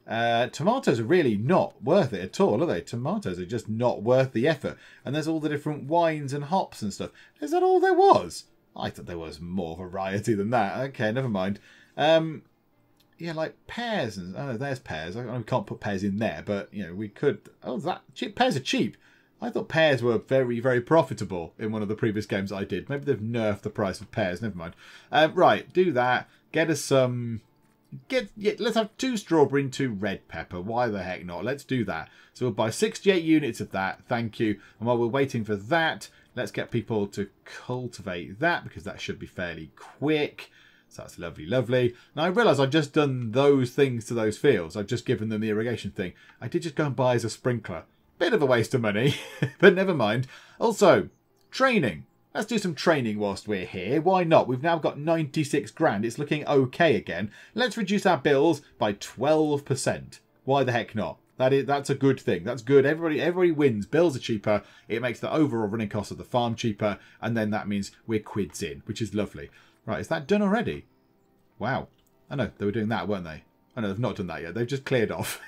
Tomatoes are really not worth it at all, are they? Tomatoes are just not worth the effort. And there's all the different wines and hops and stuff. Is that all there was? I thought there was more variety than that. Okay, never mind. Yeah, like pears. And oh, there's pears. I can't put pears in there, but, you know, we could... Oh, pears are cheap. I thought pears were very, very profitable in one of the previous games I did. Maybe they've nerfed the price of pears. Never mind. Right, do that. Get us some... let's have 2 strawberry and 2 red pepper. Why the heck not? Let's do that. So we'll buy 68 units of that. Thank you. And while we're waiting for that... Let's get people to cultivate that because that should be fairly quick. So that's lovely, lovely. Now I realise I've just done those things to those fields. I've just given them the irrigation thing. I did just go and buy as a sprinkler. Bit of a waste of money, but never mind. Also, training. Let's do some training whilst we're here. Why not? We've now got 96 grand. It's looking okay again. Let's reduce our bills by 12%. Why the heck not? That's a good thing. That's good. Everybody wins. Bills are cheaper. It makes the overall running cost of the farm cheaper. And then that means we're quids in, which is lovely. Right, is that done already? Wow. I know, they were doing that, weren't they? Oh no, they've not done that yet. They've just cleared off.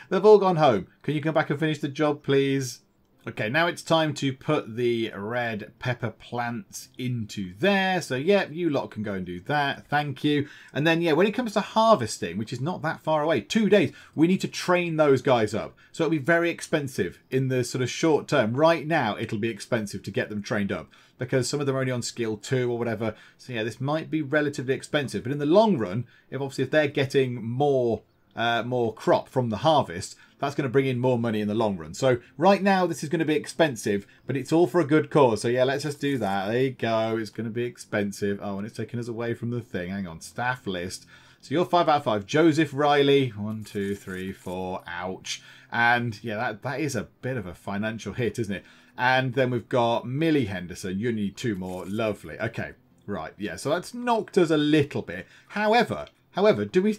They've all gone home. Can you come back and finish the job, please? Okay, now it's time to put the red pepper plants into there. So, yeah, you lot can go and do that. Thank you. And then, yeah, when it comes to harvesting, which is not that far away, 2 days, we need to train those guys up. So it'll be very expensive in the sort of short term. Right now, it'll be expensive to get them trained up because some of them are only on skill 2 or whatever. So, yeah, this might be relatively expensive. But in the long run, if they're getting more crop from the harvest, that's going to bring in more money in the long run. So right now this is going to be expensive, but it's all for a good cause. So yeah, let's just do that. There you go. It's going to be expensive. Oh, and it's taking us away from the thing. Hang on. Staff list. So you're 5 out of 5. Joseph Riley. 1, 2, 3, 4. Ouch. And yeah, that is a bit of a financial hit, isn't it? And then we've got Millie Henderson. You need 2 more. Lovely. Okay. Right. Yeah. So that's knocked us a little bit. However, do we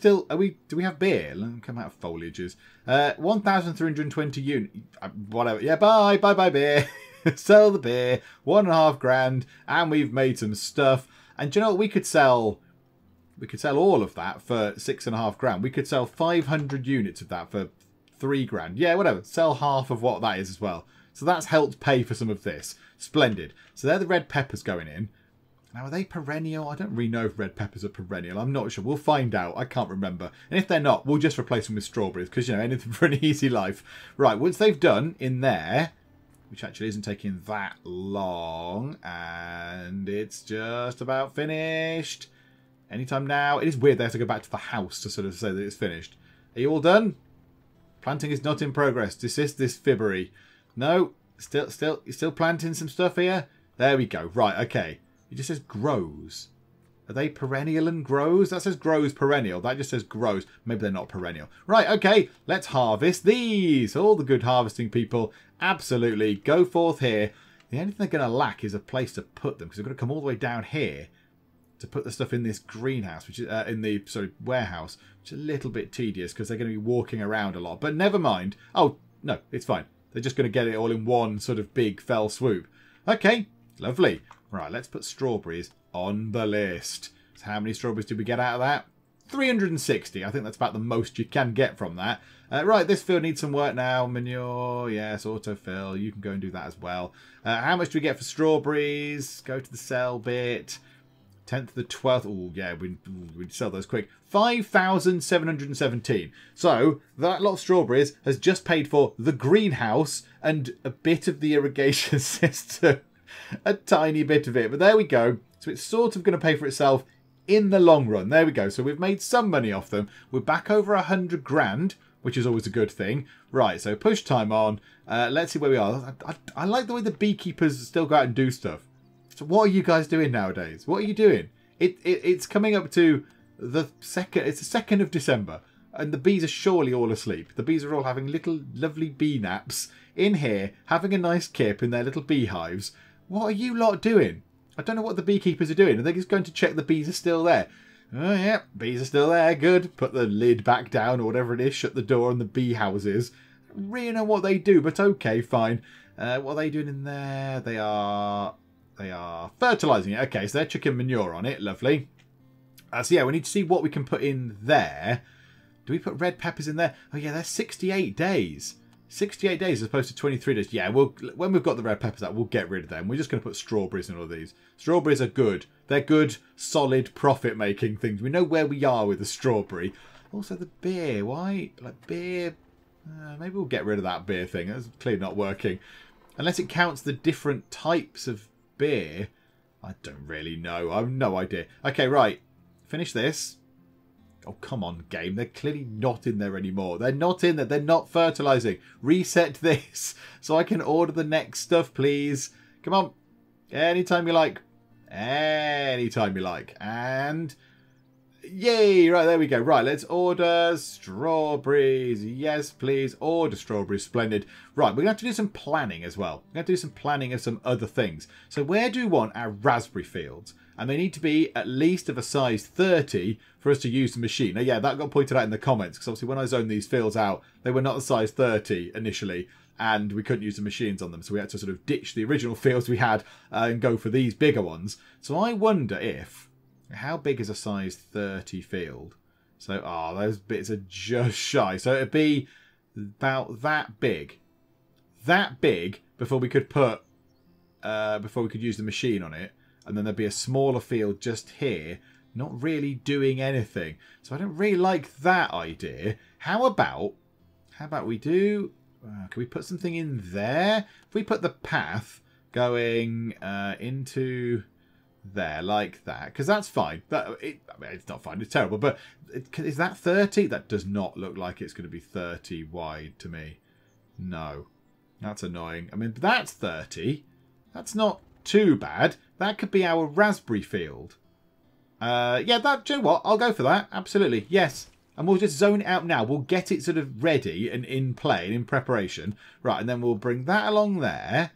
have beer? Let me come out of foliages. 1,320 units. Whatever. Yeah, bye beer. Sell the beer. 1.5 grand. And we've made some stuff. And do you know what? We could sell all of that for £6.5 grand. We could sell 500 units of that for £3 grand. Yeah, whatever. Sell half of what that is as well. So that's helped pay for some of this. Splendid. So they're the red peppers going in. Now, are they perennial? I don't really know if red peppers are perennial. I'm not sure. We'll find out. I can't remember. And if they're not, we'll just replace them with strawberries because, you know, anything for an easy life. Right, once they've done in there, which actually isn't taking that long, and it's just about finished. Anytime now. It is weird they have to go back to the house to sort of say that it's finished. Are you all done? Planting is not in progress. Desist this fibbery. No, you're still planting some stuff here? There we go. Right, okay. It just says grows. Are they perennial and grows? That says grows perennial. That just says grows. Maybe they're not perennial. Right, okay. Let's harvest these. All the good harvesting people. Absolutely. Go forth here. The only thing they're going to lack is a place to put them because they're going to come all the way down here to put the stuff in this greenhouse, which is in the warehouse, which is a little bit tedious because they're going to be walking around a lot. But never mind. Oh, no, it's fine. They're just going to get it all in one sort of big fell swoop. Okay, lovely. Right, let's put strawberries on the list. So how many strawberries did we get out of that? 360. I think that's about the most you can get from that. Right, this field needs some work now. Manure, yes, autofill. You can go and do that as well. How much do we get for strawberries? Go to the sell bit. 10th to the 12th. Oh, yeah, we'd sell those quick. 5,717. So, that lot of strawberries has just paid for the greenhouse and a bit of the irrigation system. A tiny bit of it. But there we go. So, it's sort of going to pay for itself in the long run. There we go. So, we've made some money off them. We're back over 100 grand, which is always a good thing. Right, so push time on. Let's see where we are. I like the way the beekeepers still go out and do stuff. So what are you guys doing nowadays? What are you doing? It's coming up to the 2nd. It's the 2nd of December. And the bees are surely all asleep. The bees are all having little lovely bee naps in here. Having a nice kip in their little beehives. What are you lot doing? I don't know what the beekeepers are doing. Are they just going to check the bees are still there? Oh, yeah. Bees are still there. Good. Put the lid back down or whatever it is. Shut the door on the bee houses. I don't really know what they do, but okay, fine. What are they doing in there? They are fertilising it. Okay, so they're chucking manure on it. Lovely. So yeah, we need to see what we can put in there. Do we put red peppers in there? Oh yeah, they're 68 days. 68 days as opposed to 23 days. Yeah, when we've got the red peppers out, we'll get rid of them. We're just going to put strawberries in all of these. Strawberries are good. They're good, solid, profit-making things. We know where we are with the strawberry. Also the beer. Why? Like beer... maybe we'll get rid of that beer thing. That's clearly not working. Unless it counts the different types of beer. I don't really know. I have no idea. Okay, right. Finish this. Oh, come on, game. They're clearly not in there anymore. They're not in there. They're not fertilising. Reset this so I can order the next stuff, please. Come on. Anytime you like. Anytime you like. And... yay! Right, there we go. Right, let's order strawberries. Yes, please. Order strawberries. Splendid. Right, we're going to have to do some planning as well. We're going to do some planning of some other things. So where do we want our raspberry fields? And they need to be at least of a size 30 for us to use the machine. Now, yeah, that got pointed out in the comments. Because obviously when I zoned these fields out, they were not a size 30 initially. And we couldn't use the machines on them. So we had to sort of ditch the original fields we had and go for these bigger ones. So I wonder if... how big is a size 30 field? So, those bits are just shy. So it'd be about that big. That big before we could put, before we could use the machine on it. And then there'd be a smaller field just here, not really doing anything. So I don't really like that idea. How about we do, can we put something in there? If we put the path going into... there like that, because that's fine. I mean, it's not fine, it's terrible, but is that 30? That does not look like it's going to be 30 wide to me. No, that's annoying. I mean, that's 30. That's not too bad. That could be our raspberry field. Yeah, do you know what? I'll go for that. Absolutely, yes. And we'll just zone it out now. We'll get it sort of ready and in play and in preparation. Right, and then we'll bring that along there.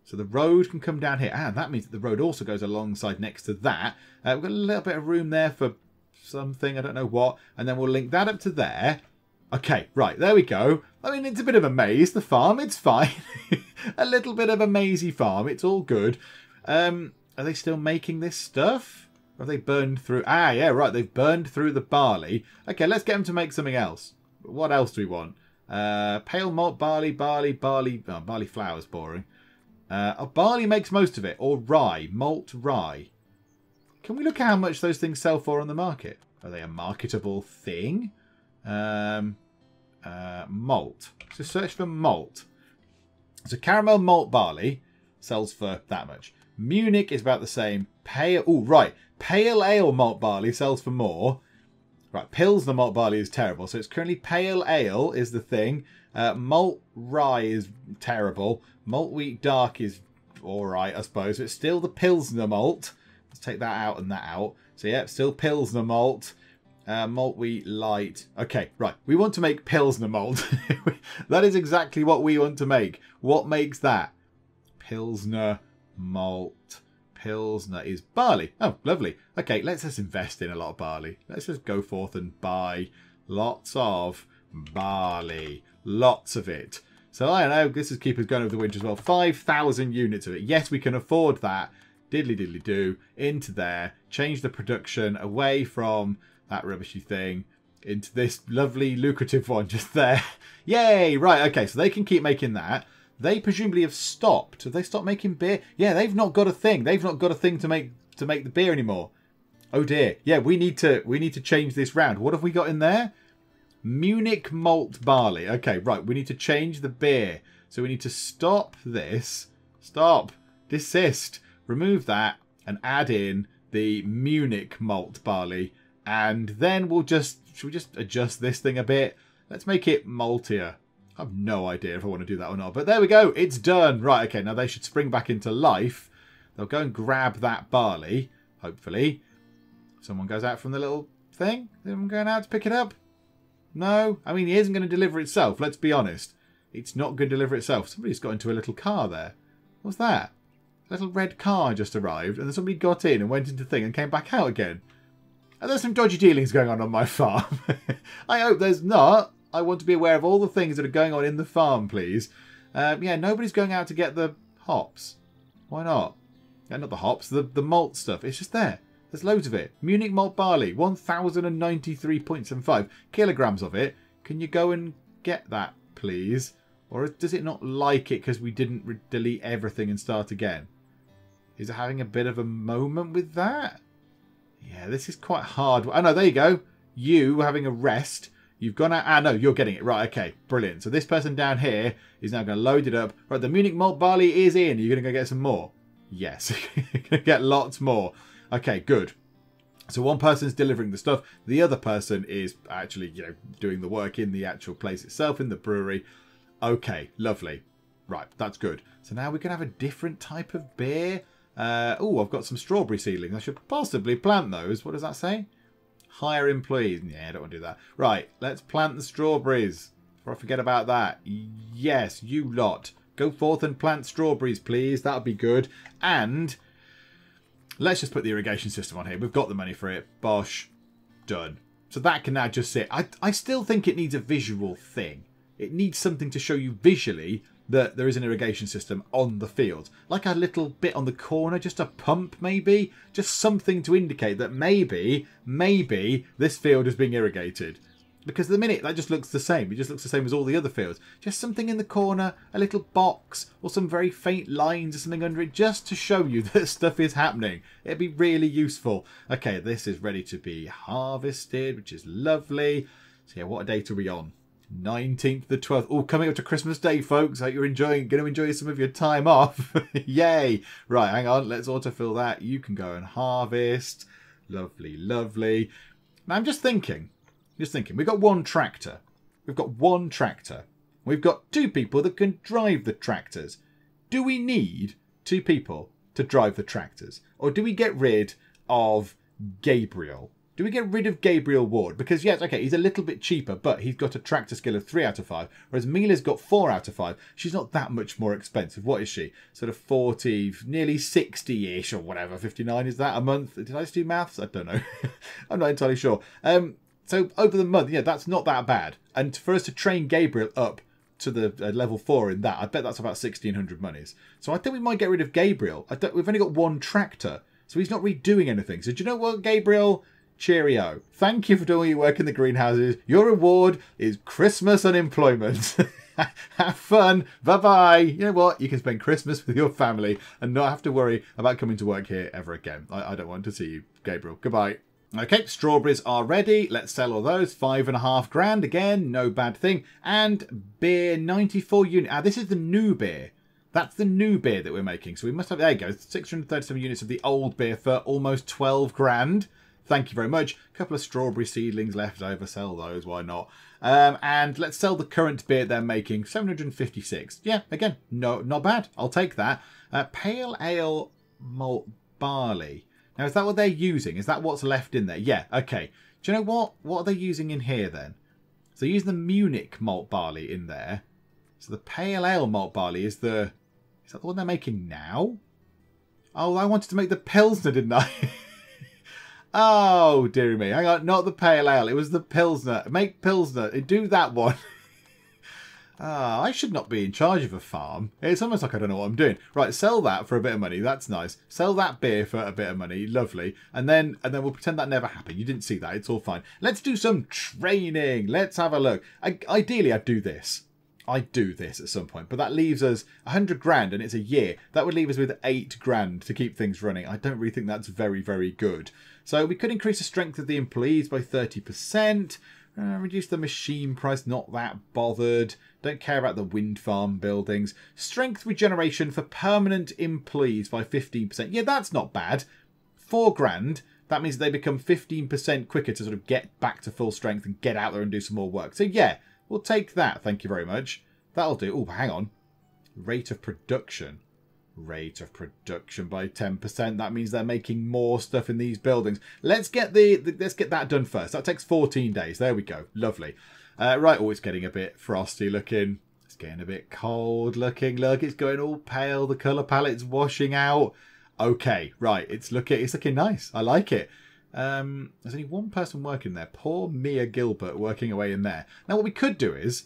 So the road can come down here. And that means that the road also goes alongside next to that. We've got a little bit of room there for something. I don't know what. And then we'll link that up to there. Okay, right. There we go. I mean, it's a bit of a maze, the farm. It's fine. A little bit of a mazy farm. It's all good. Are they still making this stuff? Or have they burned through? Ah, yeah, right. They've burned through the barley. Okay, let's get them to make something else. What else do we want? Pale malt, barley. Oh, barley flour's boring. Barley makes most of it. Or rye. Malt rye. Can we look at how much those things sell for on the market? Are they a marketable thing? Malt. So search for malt. So caramel malt barley sells for that much. Munich is about the same. Pale ale malt barley sells for more. Right, Pilsner malt barley is terrible. So it's currently pale ale is the thing. Malt rye is terrible. Malt wheat dark is alright, I suppose. It's still the Pilsner malt. Let's take that out and that out. So yeah, still Pilsner malt. Malt wheat light. Okay, right. We want to make Pilsner malt. That is exactly what we want to make. What makes that? Pilsner malt. Pilsner is barley. Oh, lovely. Okay, let's just invest in a lot of barley. Let's just go forth and buy lots of barley. Lots of it. So I don't know. This is keep us going over the winter as well. 5,000 units of it. Yes, we can afford that. Diddly diddly do. Into there. Change the production away from that rubbishy thing into this lovely lucrative one just there. Yay! Right, okay, so they can keep making that. They presumably have stopped. Have they stopped making beer? Yeah, they've not got a thing. They've not got a thing to make the beer anymore. Oh dear. Yeah, we need to change this round. What have we got in there? Munich malt barley. Okay, right. We need to change the beer. So we need to stop this. Stop. Desist. Remove that and add in the Munich malt barley. And then should we just adjust this thing a bit? Let's make it maltier. I have no idea if I want to do that or not. But there we go. It's done. Right, okay. Now they should spring back into life. They'll go and grab that barley, hopefully. Someone goes out from the little thing. Is anyone going out to pick it up? No? I mean, it isn't going to deliver itself. Let's be honest. It's not going to deliver itself. Somebody's got into a little car there. What's that? A little red car just arrived. And then somebody got in and went into the thing and came back out again. And there's some dodgy dealings going on my farm. I hope there's not. I want to be aware of all the things that are going on in the farm, please. Yeah, nobody's going out to get the hops. Why not? Yeah, not the hops, the malt stuff. It's just there. There's loads of it. Munich malt barley, 1,093.75 kilograms of it. Can you go and get that, please? Or does it not like it because we didn't delete everything and start again? Is it having a bit of a moment with that? Yeah, this is quite hard. Oh, no, there you go. You were having a rest. You've gone out. Ah, no, you're getting it. Right, okay. Brilliant. So this person down here is now going to load it up. Right, the Munich malt barley is in. Are you going to go get some more? Yes. You're going to get lots more. Okay, good. So one person's delivering the stuff. The other person is actually, doing the work in the actual place itself, in the brewery. Okay, lovely. Right, that's good. So now we can have a different type of beer. Oh, I've got some strawberry seedlings. I should possibly plant those. What does that say? Hire employees. Yeah, I don't want to do that. Right, let's plant the strawberries. Before I forget about that. Yes, you lot. Go forth and plant strawberries, please. That'll be good. And let's just put the irrigation system on here. We've got the money for it. Bosh. Done. So that can now just sit. I still think it needs a visual thing. It needs something to show you visually that there is an irrigation system on the field. Like a little bit on the corner, just a pump maybe. Just something to indicate that maybe this field is being irrigated. Because at the minute, that just looks the same. It just looks the same as all the other fields. Just something in the corner, a little box, or some very faint lines or something under it, just to show you that stuff is happening. It'd be really useful. Okay, this is ready to be harvested, which is lovely. So yeah, what date are we on? 19th the 12th. Oh, coming up to Christmas Day, folks. I hope you're going to enjoy some of your time off. Yay. Right, hang on. Let's autofill that. You can go and harvest. Lovely, lovely. Now, I'm just thinking. We've got one tractor. We've got two people that can drive the tractors. Do we need two people to drive the tractors? Or do we get rid of Gabriel? Do we get rid of Gabriel Ward? Because, yes, okay, he's a little bit cheaper, but he's got a tractor skill of 3 out of 5, whereas Mila's got 4 out of 5. She's not that much more expensive. What is she? Sort of 40, nearly 60-ish or whatever. 59, is that a month? Did I just do maths? I don't know. I'm not entirely sure. So over the month, yeah, that's not that bad. And for us to train Gabriel up to the level 4 in that, I bet that's about 1,600 monies. So I think we might get rid of Gabriel. We've only got one tractor. So he's not really doing anything. So do you know what, Gabriel? Cheerio. Thank you for doing all your work in the greenhouses. Your reward is Christmas unemployment. Have fun. Bye-bye. You know what? You can spend Christmas with your family and not have to worry about coming to work here ever again. I don't want to see you, Gabriel. Goodbye. Okay, strawberries are ready. Let's sell all those. 5.5 grand. Again, no bad thing. And beer, 94 units. Ah, this is the new beer. That's the new beer that we're making. So we must have, there you go, 637 units of the old beer for almost 12 grand. Thank you very much. A couple of strawberry seedlings left over. Sell those. Why not? And let's sell the current beer they're making. 756. Yeah, again, no, not bad. I'll take that. Pale ale malt barley. Now, is that what they're using? Is that what's left in there? Yeah, okay. Do you know what? What are they using in here then? So they're using the Munich malt barley in there. So the pale ale malt barley is the... Is that the one they're making now? Oh, I wanted to make the Pilsner, didn't I? Oh, dearie me. Hang on, not the pale ale. It was the Pilsner. Make Pilsner. Do that one. I should not be in charge of a farm. It's almost like I don't know what I'm doing. Right, sell that for a bit of money. That's nice. Sell that beer for a bit of money. Lovely. And then we'll pretend that never happened. You didn't see that. It's all fine. Let's do some training. Let's have a look. Ideally, I'd do this. I'd do this at some point. But that leaves us 100 grand and it's a year. That would leave us with 8 grand to keep things running. I don't really think that's very, very good. So we could increase the strength of the employees by 30%. Reduce the machine price, not that bothered. Don't care about the wind farm buildings. Strength regeneration for permanent employees by 15%. Yeah, that's not bad. 4 grand. That means they become 15% quicker to sort of get back to full strength and get out there and do some more work. So yeah, we'll take that. Thank you very much. That'll do. Oh, hang on. Rate of production. Rate of production by 10%. That means they're making more stuff in these buildings. Let's get let's get that done first. That takes 14 days. There we go. Lovely. Right. Oh, it's getting a bit frosty looking. It's getting a bit cold looking. Look, it's going all pale. The colour palette's washing out. Okay. Right. It's looking nice. I like it. There's only one person working there. Poor Mia Gilbert working away in there. Now, what we could do is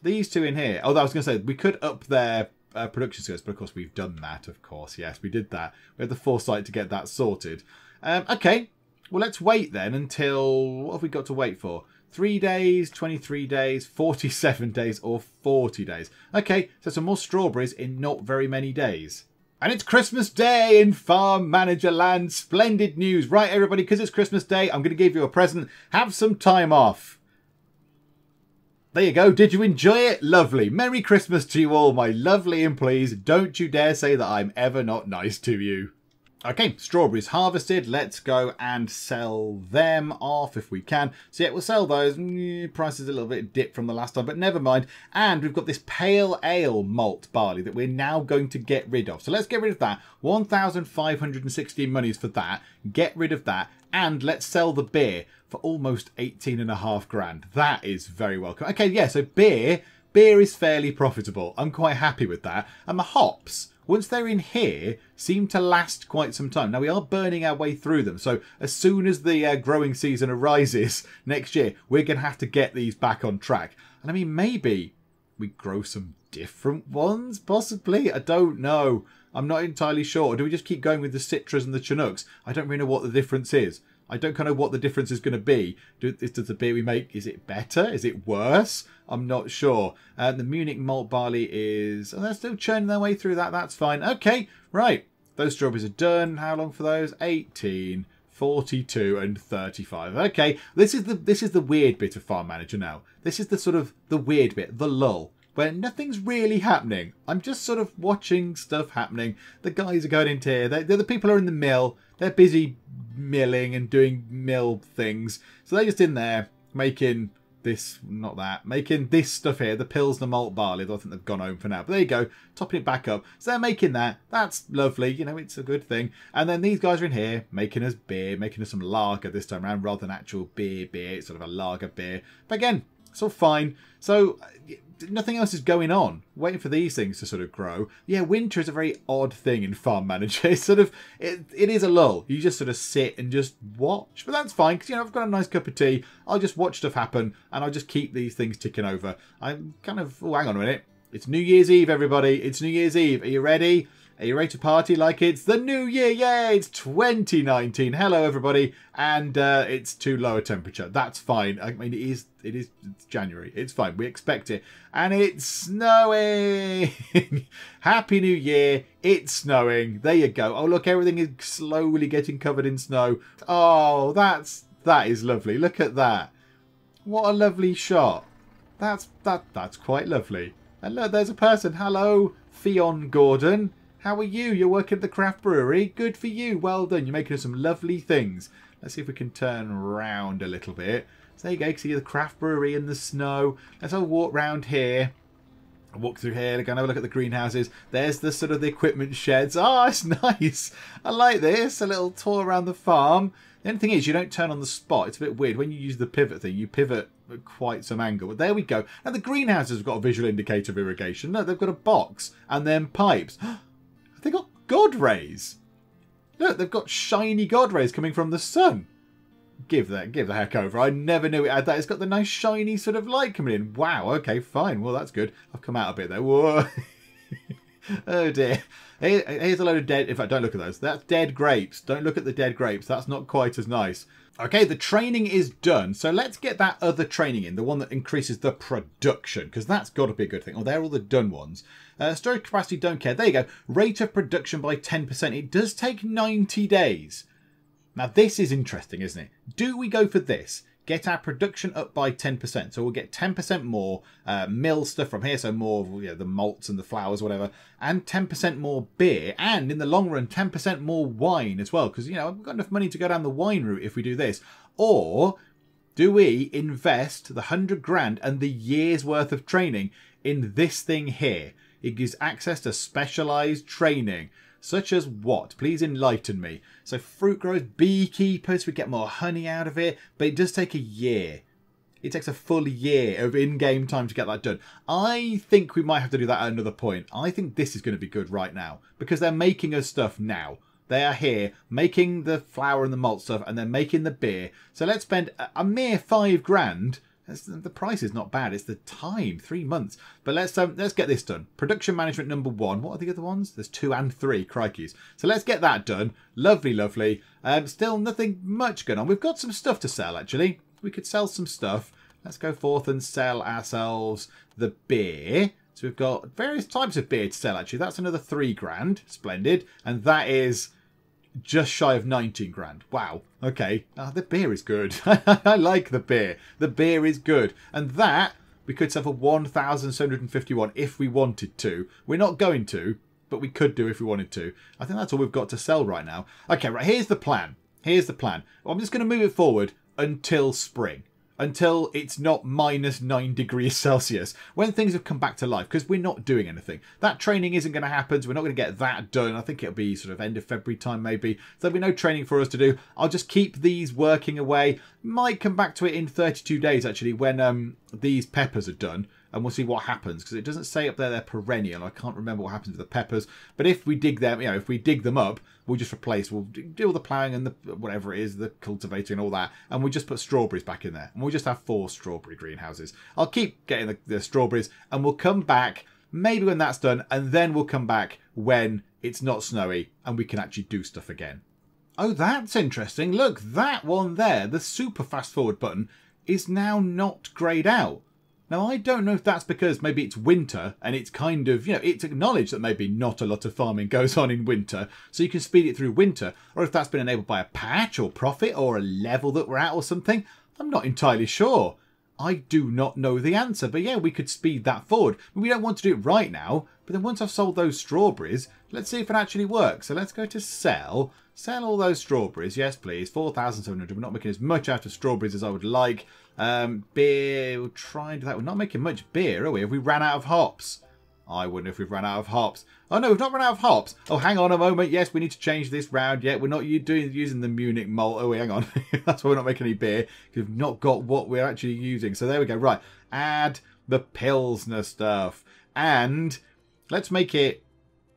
these two in here. Oh, I was going to say we could up their production skills, but of course we've done that, of course. Yes, we did that. We had the foresight to get that sorted. Okay, well, let's wait then until... What have we got to wait for? 3 days, 23 days, 47 days, or 40 days. Okay, so some more strawberries in not very many days. And it's Christmas Day in Farm Manager Land. Splendid news. Right, everybody, because it's Christmas Day, I'm going to give you a present. Have some time off. There you go. Did you enjoy it? Lovely. Merry Christmas to you all, my lovely employees. Don't you dare say that I'm ever not nice to you. Okay, strawberries harvested. Let's go and sell them off if we can. So yeah, we'll sell those. Price is a little bit dipped from the last time, but never mind. And we've got this pale ale malt barley that we're now going to get rid of. So let's get rid of that. 1,516 monies for that. Get rid of that. And let's sell the beer for almost 18.5 grand. That is very welcome. Okay, yeah, so beer is fairly profitable. I'm quite happy with that. And the hops, once they're in here, seem to last quite some time. Now, we are burning our way through them. So as soon as the growing season arises next year, we're going to have to get these back on track. And I mean, maybe we grow some different ones, possibly. I don't know. I'm not entirely sure. Or do we just keep going with the Citras and the Chinooks? I don't really know what the difference is. I don't kind of know what the difference is going to be. Does the beer we make, is it better? Is it worse? I'm not sure. The Munich malt barley is... Oh, they're still churning their way through that. That's fine. Okay, right. Those strawberries are done. How long for those? 18, 42 and 35. Okay, this is the weird bit of Farm Manager now. This is the sort of the weird bit, the lull, where nothing's really happening. I'm just sort of watching stuff happening. The guys are going into here. The people are in the mill. They're busy milling and doing mill things. So they're just in there making this, not that, making this stuff here, the Pilsner Malt barley. I think they've gone home for now. But there you go, topping it back up. So they're making that. That's lovely. You know, it's a good thing. And then these guys are in here making us beer, making us some lager this time around rather than actual beer. It's sort of a lager beer. But again, it's all fine. So nothing else is going on. Waiting for these things to sort of grow. Yeah, winter is a very odd thing in Farm Manager. It's sort of, it is a lull. You just sort of sit and just watch. But that's fine, because, you know, I've got a nice cup of tea. I'll just watch stuff happen, and I'll just keep these things ticking over. I'm kind of, oh, hang on a minute. It's New Year's Eve, everybody. It's New Year's Eve. Are you ready? Are you ready to party like it's the new year? Yay! It's 2019. Hello, everybody. And it's too low a temperature. That's fine. I mean, it's January. It's fine. We expect it. And it's snowing. Happy New Year. It's snowing. There you go. Oh, look, everything is slowly getting covered in snow. Oh, that is lovely. Look at that. What a lovely shot. That's quite lovely. And look, there's a person. Hello, Theon Gordon. How are you? You're working at the craft brewery. Good for you. Well done. You're making some lovely things. Let's see if we can turn around a little bit. So there you go. You can see the craft brewery in the snow. Let's have a walk round here. Walk through here. Go and have a look at the greenhouses. There's the sort of the equipment sheds. Oh, it's nice. I like this. A little tour around the farm. The only thing is, you don't turn on the spot. It's a bit weird. When you use the pivot thing, you pivot at quite some angle. But there we go. And the greenhouses have got a visual indicator of irrigation. No, they've got a box and then pipes. They've got God rays. Look, they've got shiny God rays coming from the sun. Give the heck over. I never knew it had that. It's got the nice shiny sort of light coming in. Wow, okay, fine. Well, that's good. I've come out a bit there. Whoa. Oh dear. Here's a load of dead... In fact, don't look at those. That's dead grapes. Don't look at the dead grapes. That's not quite as nice. Okay, the training is done. So let's get that other training in. The one that increases the production. Because that's got to be a good thing. Oh, they're all the done ones. Storage capacity, don't care. There you go. Rate of production by 10%. It does take 90 days. Now, this is interesting, isn't it? Do we go for this? Get our production up by 10%. So we'll get 10% more mill stuff from here. So more of the malts and the flowers, whatever. And 10% more beer. And in the long run, 10% more wine as well. Because, we've got enough money to go down the wine route if we do this. Or do we invest the 100 grand and the year's worth of training in this thing here? It gives access to specialised training. Such as what? Please enlighten me. So fruit growers, beekeepers, we get more honey out of it, but it does take a year. It takes a full year of in-game time to get that done. I think we might have to do that at another point. I think this is going to be good right now because they're making us stuff now. They are here making the flour and the malt stuff and they're making the beer. So let's spend a mere 5 grand. The price is not bad. It's the time, 3 months. But let's get this done. Production management number 1. What are the other ones? There's 2 and 3. Crikeys. So let's get that done. Lovely, lovely. Still nothing much going on. We've got some stuff to sell, actually. We could sell some stuff. Let's go forth and sell ourselves the beer. So we've got various types of beer to sell, actually. That's another 3 grand. Splendid. And that is just shy of 19 grand. Wow. Okay. The beer is good. I like the beer. The beer is good. And that we could sell for 1,751 if we wanted to. We're not going to, but we could do if we wanted to. I think that's all we've got to sell right now. Okay, right. Here's the plan. Here's the plan. I'm just going to move it forward until spring. Until it's not minus 9 degrees Celsius. When things have come back to life. Because we're not doing anything. That training isn't going to happen. So we're not going to get that done. I think it'll be sort of end of February time maybe. So there'll be no training for us to do. I'll just keep these working away. Might come back to it in 32 days actually. When these peppers are done. And we'll see what happens. Because it doesn't say up there they're perennial. I can't remember what happens with the peppers. But if we dig them, if we dig them up, we'll just replace, we'll do all the ploughing and the whatever it is, the cultivating and all that. And we'll just put strawberries back in there. And we'll just have 4 strawberry greenhouses. I'll keep getting the strawberries and we'll come back maybe when that's done. And then we'll come back when it's not snowy and we can actually do stuff again. Oh, that's interesting. Look, that one there, the super fast forward button is now not greyed out. Now, I don't know if that's because maybe it's winter and it's kind of, it's acknowledged that maybe not a lot of farming goes on in winter, so you can speed it through winter, or if that's been enabled by a patch or profit or a level that we're at or something. I'm not entirely sure. I do not know the answer, but yeah, we could speed that forward. We don't want to do it right now, but then once I've sold those strawberries, let's see if it actually works. So let's go to sell. Sell all those strawberries. Yes, please. 4,700. We're not making as much out of strawberries as I would like. Beer. We'll try and do that. We're not making much beer, are we? Have we ran out of hops? I wonder if we've run out of hops. Oh, no, we've not run out of hops. Oh, hang on a moment. Yes, we need to change this round. Yeah, we're not using the Munich malt. Oh, hang on. That's why we're not making any beer. Because we've not got what we're actually using. So there we go. Right. Add the Pilsner stuff. And let's make it...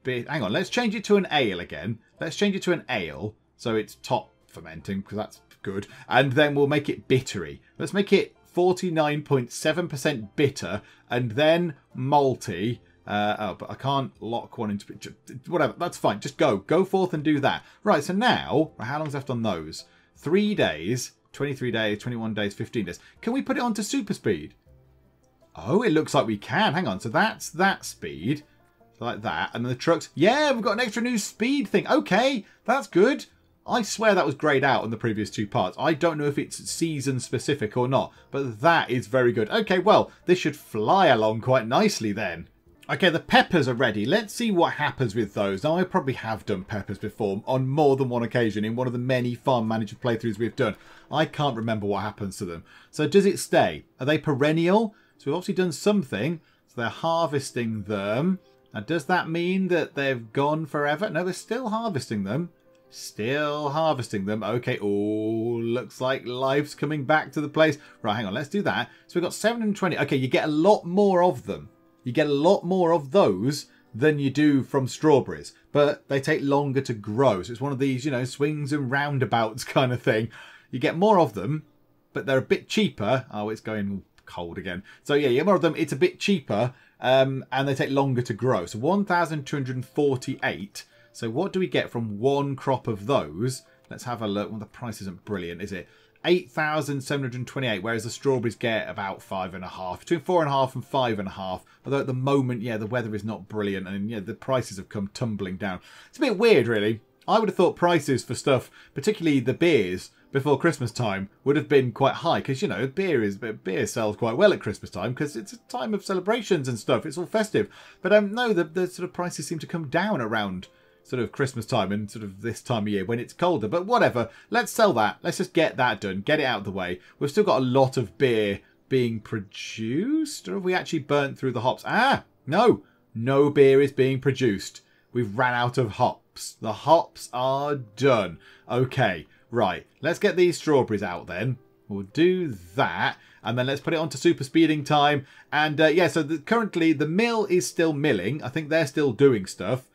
Hang on. Let's change it to an ale again. Let's change it to an ale. So it's top fermenting, because that's good. And then we'll make it bittery. Let's make it 49.7% bitter and then malty. Oh, but I can't lock one into... Whatever, that's fine. Just go. Go forth and do that. Right, so now, how long's left on those? 3 days, 23 days, 21 days, 15 days. Can we put it onto super speed? Oh, it looks like we can. Hang on, so that's that speed. Like that. And then the trucks... Yeah, we've got an extra new speed thing. Okay, that's good. I swear that was greyed out in the previous 2 parts. I don't know if it's season specific or not, but that is very good. Okay, well, this should fly along quite nicely then. Okay, the peppers are ready. Let's see what happens with those. Now, I probably have done peppers before on more than one occasion in one of the many farm manager playthroughs we've done. I can't remember what happens to them. So does it stay? Are they perennial? So we've obviously done something. So they're harvesting them. Now, does that mean that they've gone forever? No, they're still harvesting them. Still harvesting them. Okay. Oh, looks like life's coming back to the place. Right, hang on. Let's do that. So we've got 720. Okay, you get a lot more of them. You get a lot more of those than you do from strawberries. But they take longer to grow. So it's one of these, you know, swings and roundabouts kind of thing. You get more of them, but they're a bit cheaper. Oh, it's going cold again. So yeah, you get more of them. It's a bit cheaper. And they take longer to grow. So 1,248. So what do we get from one crop of those? Let's have a look. Well, the price isn't brilliant, is it? 8,728, whereas the strawberries get about 5.5. Between 4.5 and 5.5. Although at the moment, yeah, the weather is not brilliant. And yeah, the prices have come tumbling down. It's a bit weird, really. I would have thought prices for stuff, particularly the beers, before Christmas time would have been quite high. Because, you know, beer sells quite well at Christmas time because it's a time of celebrations and stuff. It's all festive. But no, the sort of prices seem to come down around sort of Christmas time and sort of this time of year when it's colder. But whatever, let's sell that. Let's just get that done, get it out of the way. We've still got a lot of beer being produced, or have we actually burnt through the hops? No beer is being produced. We've ran out of hops. The hops are done. Okay, right, let's get these strawberries out then. We'll do that, and then let's put it onto super speeding time. And yeah, so currently the mill is still milling. I think they're still doing stuff.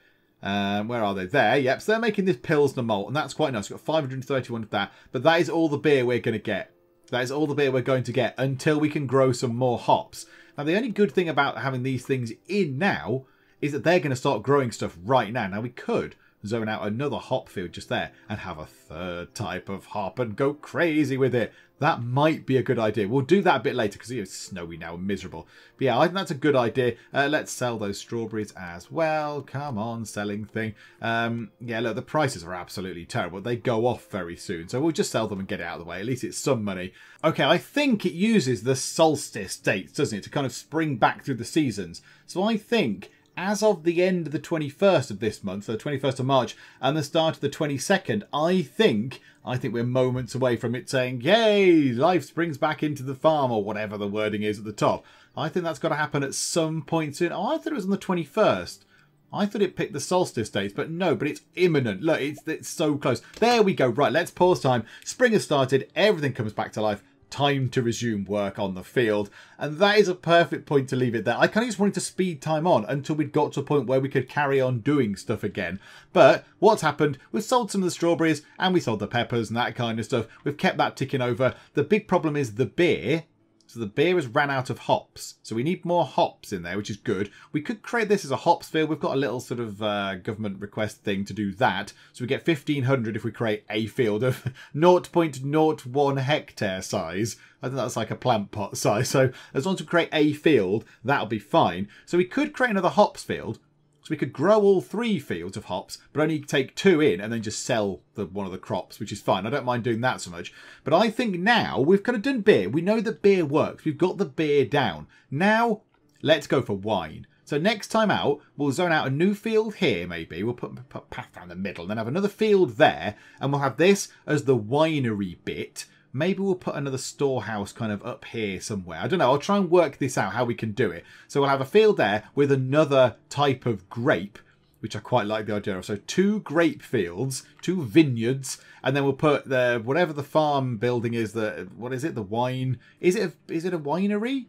Where are they? There, yep. So they're making this Pilsner Malt, and that's quite nice. We've got 531 of that. But that is all the beer we're going to get. That is all the beer we're going to get until we can grow some more hops. Now, the only good thing about having these things in now is that they're going to start growing stuff right now. Now, we could zone out another hop field just there and have a third type of hop and go crazy with it. That might be a good idea. We'll do that a bit later because it's snowy now and miserable. But yeah, I think that's a good idea. Let's sell those strawberries as well. Come on, selling thing. Yeah, look, the prices are absolutely terrible. They go off very soon. So we'll just sell them and get it out of the way. At least it's some money. Okay, I think it uses the solstice dates, doesn't it, to kind of spring back through the seasons. So I think as of the end of the 21st of this month, so the 21st of March, and the start of the 22nd, I think we're moments away from it saying, yay, life springs back into the farm, or whatever the wording is at the top. I think that's got to happen at some point soon. Oh, I thought it was on the 21st. I thought it picked the solstice dates, but no, but it's imminent. Look, it's so close. There we go. Right, let's pause time. Spring has started. Everything comes back to life. Time to resume work on the field. And that is a perfect point to leave it there. I kind of just wanted to speed time on until we'd got to a point where we could carry on doing stuff again. But what's happened, we've sold some of the strawberries and we sold the peppers and that kind of stuff. We've kept that ticking over. The big problem is the beer. So the beer has ran out of hops. So we need more hops in there, which is good. We could create this as a hops field. We've got a little sort of government request thing to do that. So we get 1,500 if we create a field of 0.01 hectare size. I think that's like a plant pot size. So as long as we create a field, that'll be fine. So we could create another hops field. So we could grow all 3 fields of hops, but only take 2 in and then just sell one of the crops, which is fine. I don't mind doing that so much. But I think now we've kind of done beer. We know that beer works. We've got the beer down. Now, let's go for wine. So next time out, we'll zone out a new field here, maybe. We'll put path down the middle and then have another field there. And we'll have this as the winery bit. Maybe we'll put another storehouse kind of up here somewhere. I don't know. I'll try and work this out, how we can do it. So we'll have a field there with another type of grape, which I quite like the idea of. So 2 grape fields, 2 vineyards, and then we'll put the whatever the farm building is. What is it? The wine? Is it a winery?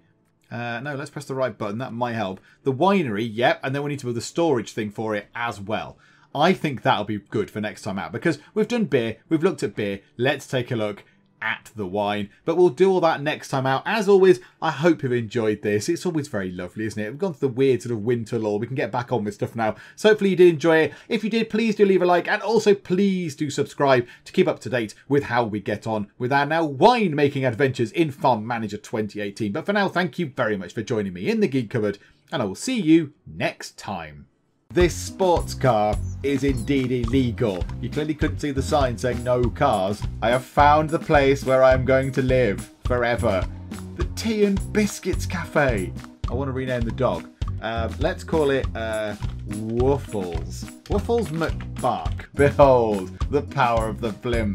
No, let's press the right button. That might help. The winery, yep. And then we need to build the storage thing for it as well. I think that'll be good for next time out because we've done beer. We've looked at beer. Let's take a look at the wine. But we'll do all that next time out. As always, I hope you've enjoyed this. It's always very lovely, isn't it? We've gone through the weird sort of winter lull. We can get back on with stuff now. So hopefully you did enjoy it. If you did, please do leave a like, and also please do subscribe to keep up to date with how we get on with our now winemaking adventures in Farm Manager 2018. But for now, thank you very much for joining me in the Geek Cupboard, and I will see you next time. This sports car is indeed illegal. You clearly couldn't see the sign saying no cars. I have found the place where I am going to live forever. The Tea and Biscuits Cafe. I want to rename the dog. Let's call it Woofles. Woofles McBark. Behold, the power of the blimp.